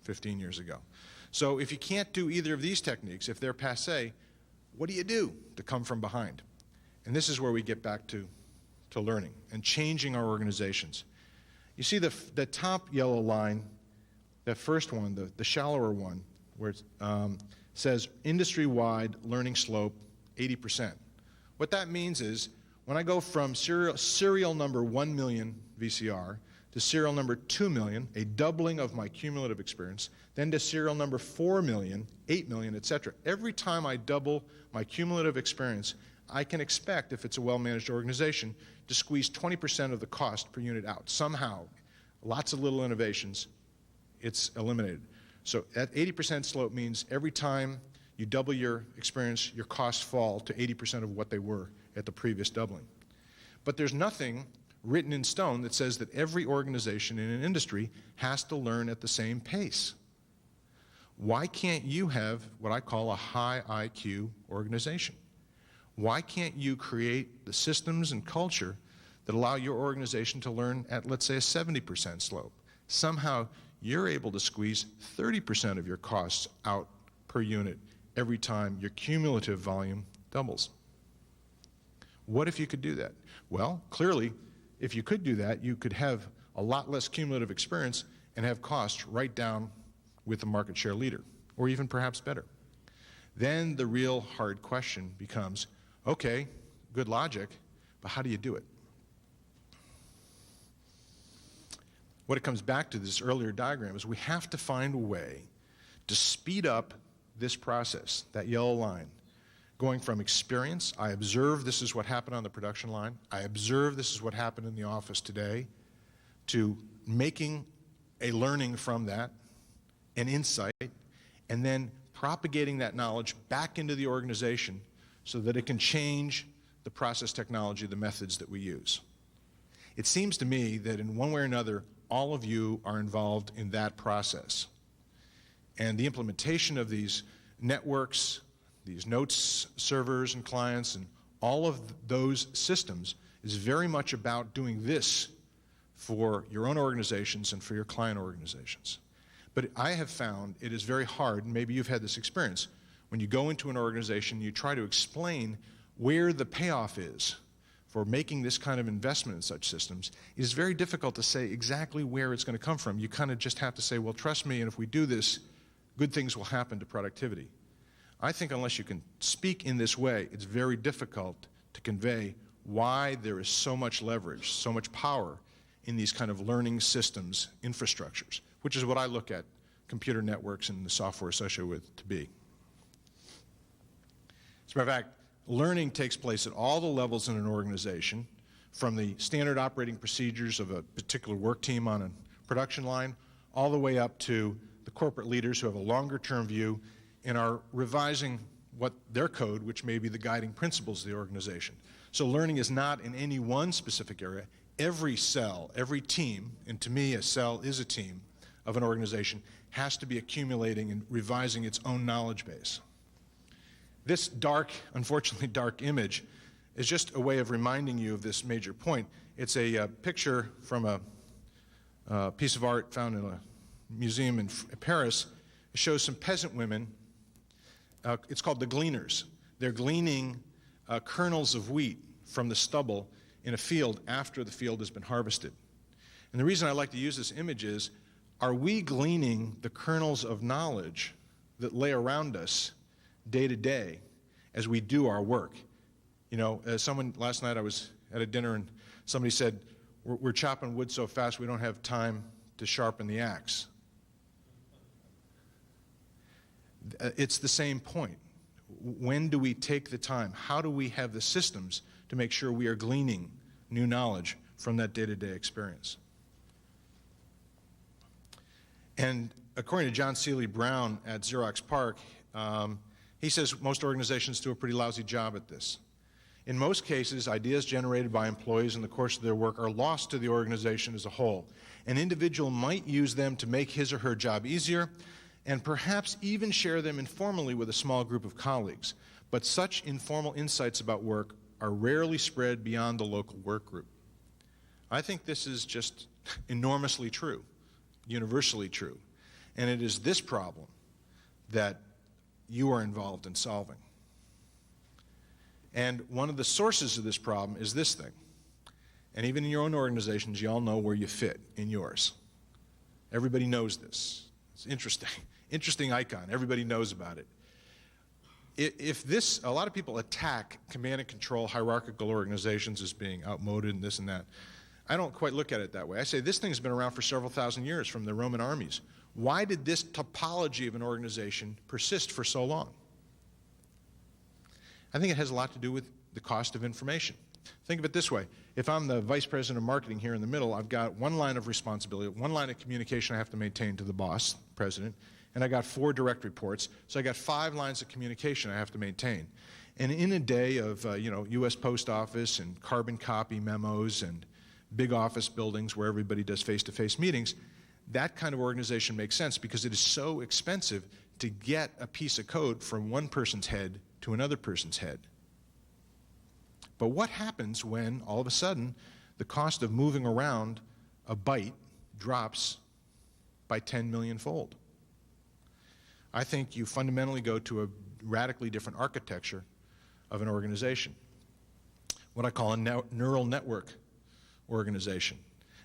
15 years ago. So if you can't do either of these techniques, if they're passé, what do you do to come from behind? And this is where we get back to learning and changing our organizations. You see the top yellow line, that first one, the shallower one, where it says industry-wide learning slope 80%. What that means is when I go from serial number 1 million VCR to serial number 2 million, a doubling of my cumulative experience, then to serial number 4 million, 8 million, etc. Every time I double my cumulative experience, I can expect, if it's a well-managed organization, to squeeze 20% of the cost per unit out. Somehow, lots of little innovations, it's eliminated. So that 80% slope means every time you double your experience, your costs fall to 80% of what they were at the previous doubling. But there's nothing written in stone that says that every organization in an industry has to learn at the same pace. Why can't you have what I call a high IQ organization? Why can't you create the systems and culture that allow your organization to learn at, let's say, a 70% slope? Somehow you're able to squeeze 30% of your costs out per unit every time your cumulative volume doubles. What if you could do that? Well, clearly, if you could do that, you could have a lot less cumulative experience and have costs right down with the market share leader, or even perhaps better. Then the real hard question becomes, okay, good logic, but how do you do it? What it comes back to, this earlier diagram, is we have to find a way to speed up this process, that yellow line, going from experience, I observe this is what happened on the production line, I observe this is what happened in the office today, to making a learning from that, an insight, and then propagating that knowledge back into the organization so that it can change the process technology, the methods that we use. It seems to me that in one way or another, all of you are involved in that process. And the implementation of these networks, these notes servers and clients, and all of those systems is very much about doing this for your own organizations and for your client organizations. But I have found it is very hard, and maybe you've had this experience, when you go into an organization, you try to explain where the payoff is for making this kind of investment in such systems. It is very difficult to say exactly where it's going to come from. You kind of just have to say, well, trust me, and if we do this, good things will happen to productivity. I think unless you can speak in this way, it's very difficult to convey why there is so much leverage, so much power in these kind of learning systems infrastructures, which is what I look at computer networks and the software associated with it to be. As a matter of fact, learning takes place at all the levels in an organization, from the standard operating procedures of a particular work team on a production line, all the way up to the corporate leaders who have a longer-term view and are revising what their code, which may be the guiding principles of the organization. So learning is not in any one specific area. Every cell, every team, and to me a cell is a team of an organization, has to be accumulating and revising its own knowledge base. This dark, unfortunately dark image is just a way of reminding you of this major point. It's a picture from a piece of art found in a museum in Paris. It shows some peasant women. It's called the gleaners. They're gleaning kernels of wheat from the stubble in a field after the field has been harvested. And the reason I like to use this image is, are we gleaning the kernels of knowledge that lay around us day to day as we do our work? You know, last night I was at a dinner and somebody said, we're chopping wood so fast we don't have time to sharpen the axe. It's the same point. When do we take the time? How do we have the systems to make sure we are gleaning new knowledge from that day-to-day experience? And according to John Seeley Brown at Xerox PARC, he says most organizations do a pretty lousy job at this. In most cases, ideas generated by employees in the course of their work are lost to the organization as a whole. An individual might use them to make his or her job easier, and perhaps even share them informally with a small group of colleagues. But such informal insights about work are rarely spread beyond the local work group. I think this is just enormously true, universally true. And it is this problem that you are involved in solving. And one of the sources of this problem is this thing. And even in your own organizations, you all know where you fit in yours. Everybody knows this. It's interesting. Interesting icon. Everybody knows about it. A lot of people attack command and control hierarchical organizations as being outmoded and this and that. I don't quite look at it that way. I say this thing's been around for several thousand years from the Roman armies. Why did this topology of an organization persist for so long? I think it has a lot to do with the cost of information. Think of it this way. If I'm the vice president of marketing here in the middle, I've got one line of responsibility, one line of communication I have to maintain to the boss, president, and I got 4 direct reports, so I got 5 lines of communication I have to maintain. And in a day of U.S. Post Office and carbon copy memos and big office buildings where everybody does face-to-face meetings, that kind of organization makes sense because it is so expensive to get a piece of code from one person's head to another person's head. But what happens when, all of a sudden, the cost of moving around a byte drops by 10 million-fold? I think you fundamentally go to a radically different architecture of an organization, what I call a neural network organization.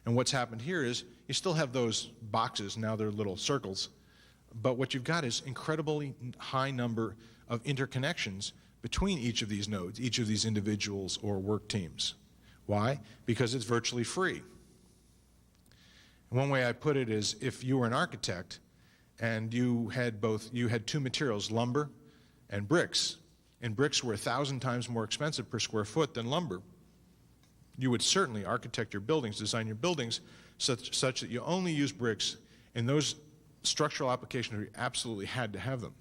And what's happened here is you still have those boxes, now they're little circles, but what you've got is incredibly high number of interconnections between each of these nodes, each of these individuals or work teams. Why? Because it's virtually free. And one way I put it is, if you were an architect and you had 2 materials, lumber and bricks bricks were 1,000 times more expensive per square foot than lumber, you would certainly architect your buildings, design your buildings such that you only use bricks in those structural applications where you absolutely had to have them.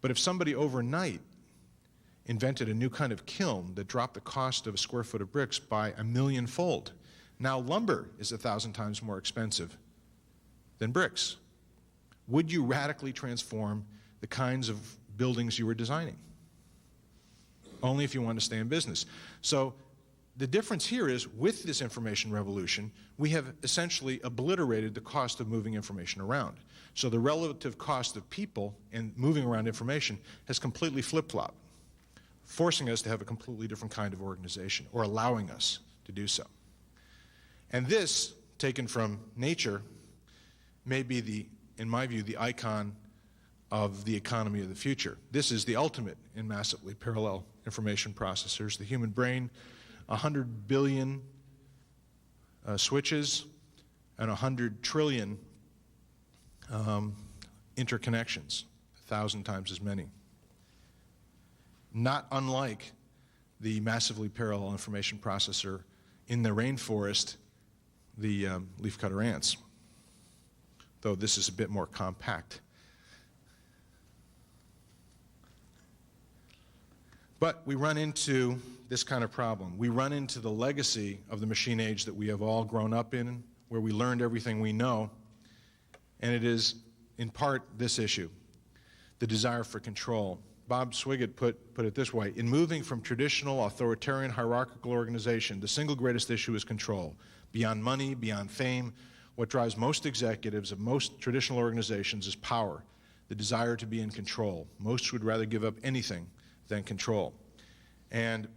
But if somebody overnight invented a new kind of kiln that dropped the cost of a square foot of bricks by 1,000,000-fold, now lumber is 1,000 times more expensive than bricks. Would you radically transform the kinds of buildings you were designing? Only if you want to stay in business. So the difference here is, with this information revolution, we have essentially obliterated the cost of moving information around. So the relative cost of people and moving around information has completely flip-flopped, forcing us to have a completely different kind of organization, or allowing us to do so. And this, taken from nature, may be, in my view, the icon of the economy of the future. This is the ultimate in massively parallel information processors. The human brain, 100 billion switches and 100 trillion interconnections, 1,000 times as many. Not unlike the massively parallel information processor in the rainforest, the leafcutter ants, though this is a bit more compact. But we run into this kind of problem. We run into the legacy of the machine age that we have all grown up in, where we learned everything we know, and it is in part this issue, the desire for control, Bob Swigert put it this way: in moving from traditional authoritarian hierarchical organization, the single greatest issue is control. Beyond money, beyond fame, what drives most executives of most traditional organizations is power, the desire to be in control. Most would rather give up anything than control. And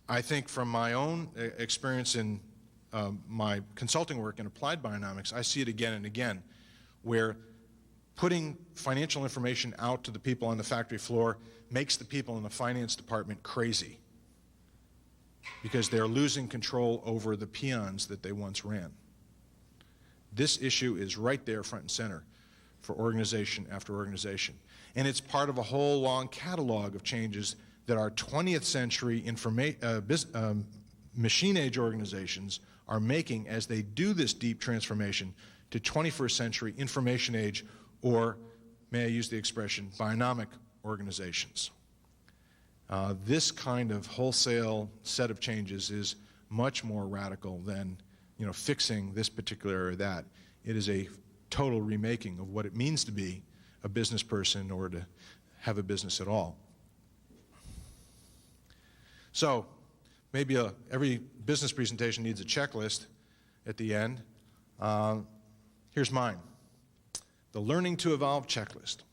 I think from my own experience in my consulting work in applied bionomics, I see it again and again, where putting financial information out to the people on the factory floor makes the people in the finance department crazy, because they're losing control over the peons that they once ran. This issue is right there front and center for organization after organization. And it's part of a whole long catalog of changes that our 20th century machine-age organizations are making as they do this deep transformation to 21st century information age, or, may I use the expression, bionomic organizations. This kind of wholesale set of changes is much more radical than, fixing this particular area or that. It is a total remaking of what it means to be a business person or to have a business at all. So, maybe every business presentation needs a checklist at the end. Here's mine. The Learning to Evolve checklist.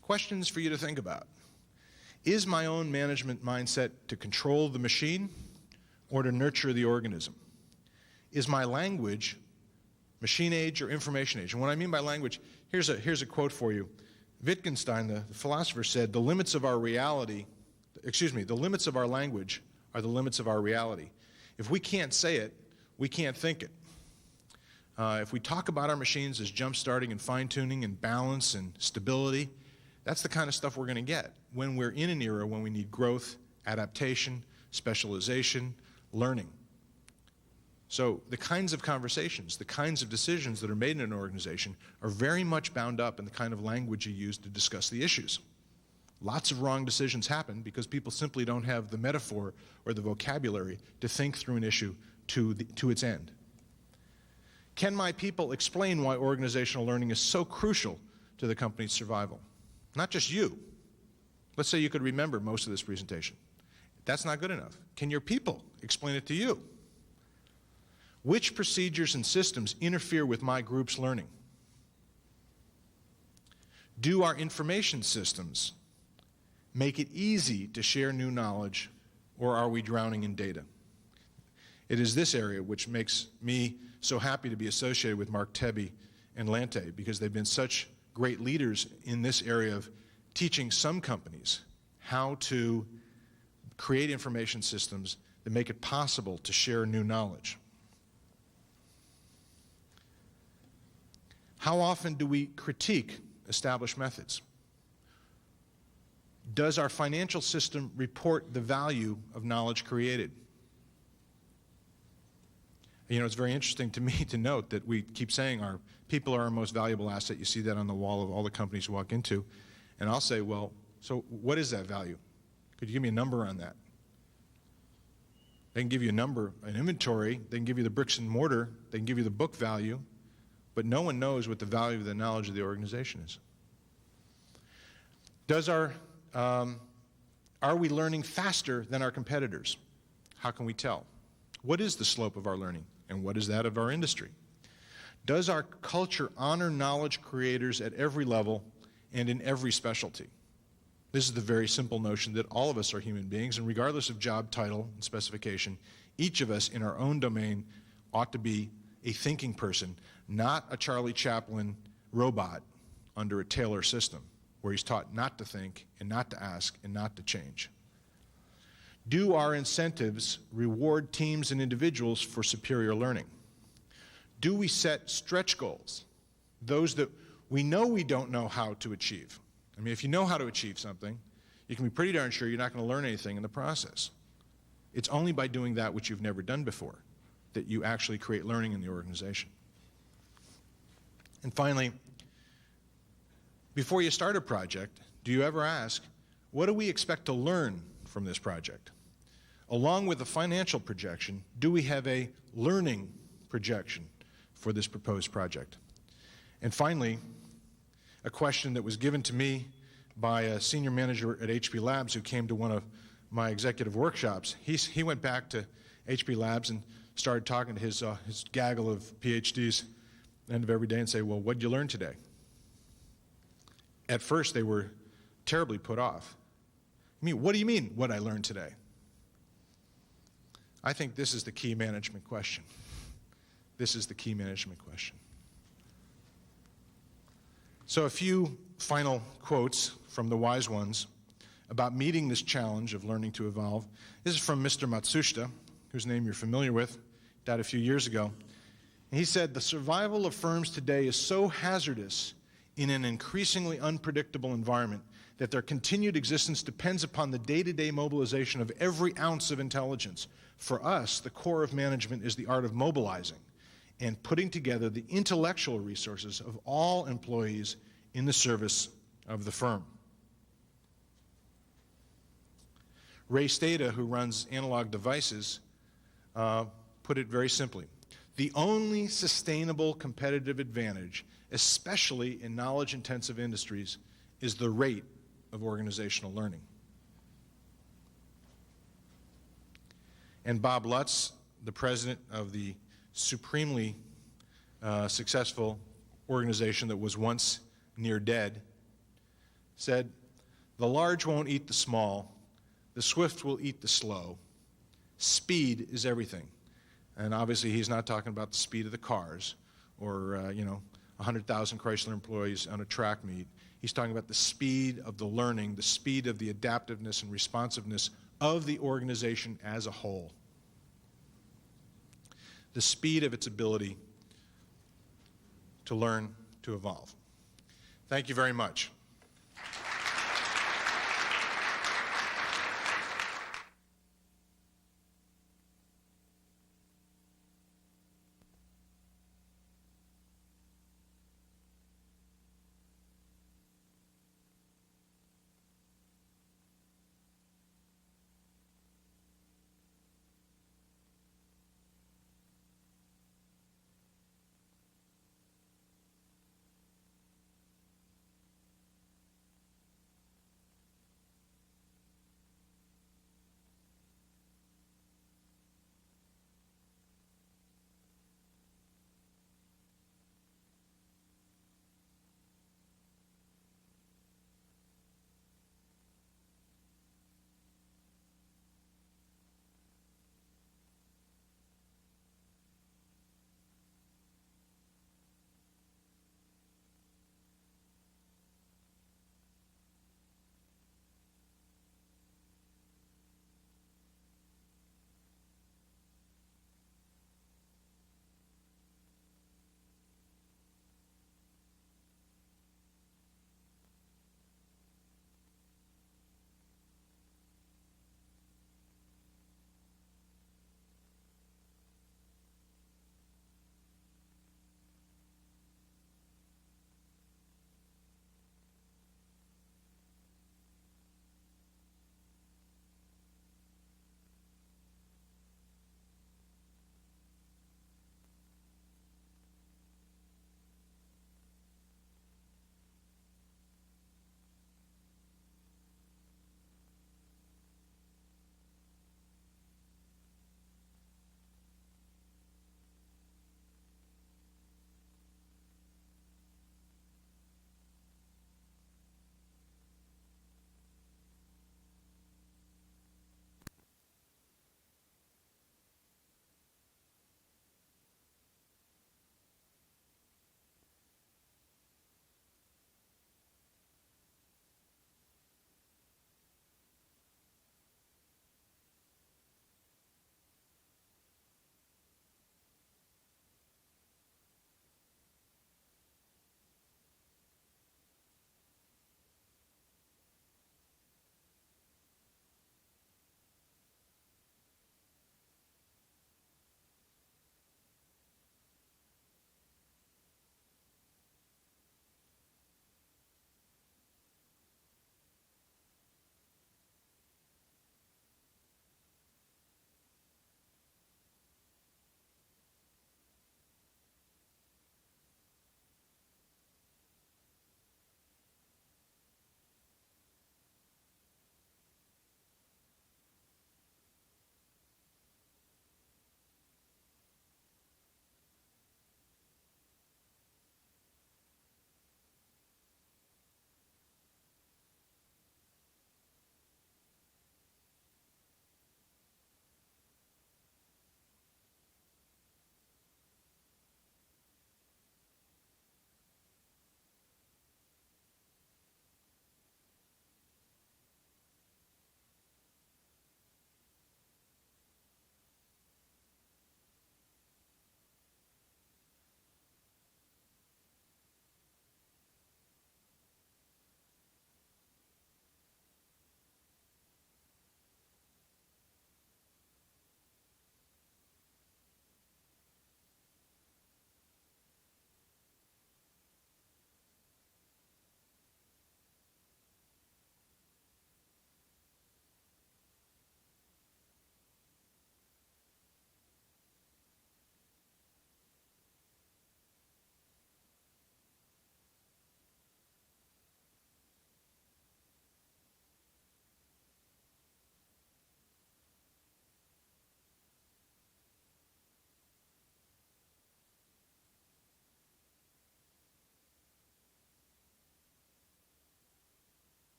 Questions for you to think about. Is my own management mindset to control the machine or to nurture the organism? Is my language machine age or information age? And what I mean by language, here's a quote for you. Wittgenstein, the philosopher, said, the limits of our language are the limits of our reality. If we can't say it, we can't think it. If we talk about our machines as jump-starting and fine-tuning and balance and stability, that's the kind of stuff we're going to get when we're in an era when we need growth, adaptation, specialization, learning. So the kinds of conversations, the kinds of decisions that are made in an organization are very much bound up in the kind of language you use to discuss the issues. Lots of wrong decisions happen because people simply don't have the metaphor or the vocabulary to think through an issue to its end. Can my people explain why organizational learning is so crucial to the company's survival? Not just you. Let's say you could remember most of this presentation. That's not good enough. Can your people explain it to you? Which procedures and systems interfere with my group's learning? Do our information systems make it easy to share new knowledge, or are we drowning in data? It is this area which makes me so happy to be associated with Mark Tebbe and Lante, because they've been such great leaders in this area of teaching some companies how to create information systems that make it possible to share new knowledge. How often do we critique established methods? Does our financial system report the value of knowledge created? It's very interesting to me to note that we keep saying our people are our most valuable asset. You see that on the wall of all the companies you walk into. And I'll say, well, so what is that value? Could you give me a number on that? They can give you a number, an inventory. They can give you the bricks and mortar. They can give you the book value. But no one knows what the value of the knowledge of the organization is. Are we learning faster than our competitors? How can we tell? What is the slope of our learning, and what is that of our industry? Does our culture honor knowledge creators at every level and in every specialty? This is the very simple notion that all of us are human beings, and regardless of job title and specification, each of us in our own domain ought to be a thinking person, not a Charlie Chaplin robot under a Taylor system, where he's taught not to think and not to ask and not to change. Do our incentives reward teams and individuals for superior learning? Do we set stretch goals, those that we know we don't know how to achieve? I mean, if you know how to achieve something, you can be pretty darn sure you're not going to learn anything in the process. It's only by doing that which you've never done before that you actually create learning in the organization. And finally, before you start a project, do you ever ask, what do we expect to learn from this project? Along with the financial projection, do we have a learning projection for this proposed project? And finally, a question that was given to me by a senior manager at HP Labs who came to one of my executive workshops. He went back to HP Labs and started talking to his gaggle of PhDs at the end of every day and say, well, what did you learn today? At first, they were terribly put off. I mean, what do you mean, what I learned today? I think this is the key management question. This is the key management question. So a few final quotes from the wise ones about meeting this challenge of learning to evolve. This is from Mr. Matsushita, whose name you're familiar with, died a few years ago. And he said, the survival of firms today is so hazardous in an increasingly unpredictable environment that their continued existence depends upon the day-to-day mobilization of every ounce of intelligence. For us, the core of management is the art of mobilizing and putting together the intellectual resources of all employees in the service of the firm. Ray Stata, who runs Analog Devices, put it very simply. The only sustainable competitive advantage, especially in knowledge-intensive industries, is the rate of organizational learning. And Bob Lutz, the president of the supremely successful organization that was once near dead, said, the large won't eat the small, the swift will eat the slow. Speed is everything. And obviously he's not talking about the speed of the cars or 100,000 Chrysler employees on a track meet. He's talking about the speed of the learning, the speed of the adaptiveness and responsiveness of the organization as a whole. The speed of its ability to learn to evolve. Thank you very much.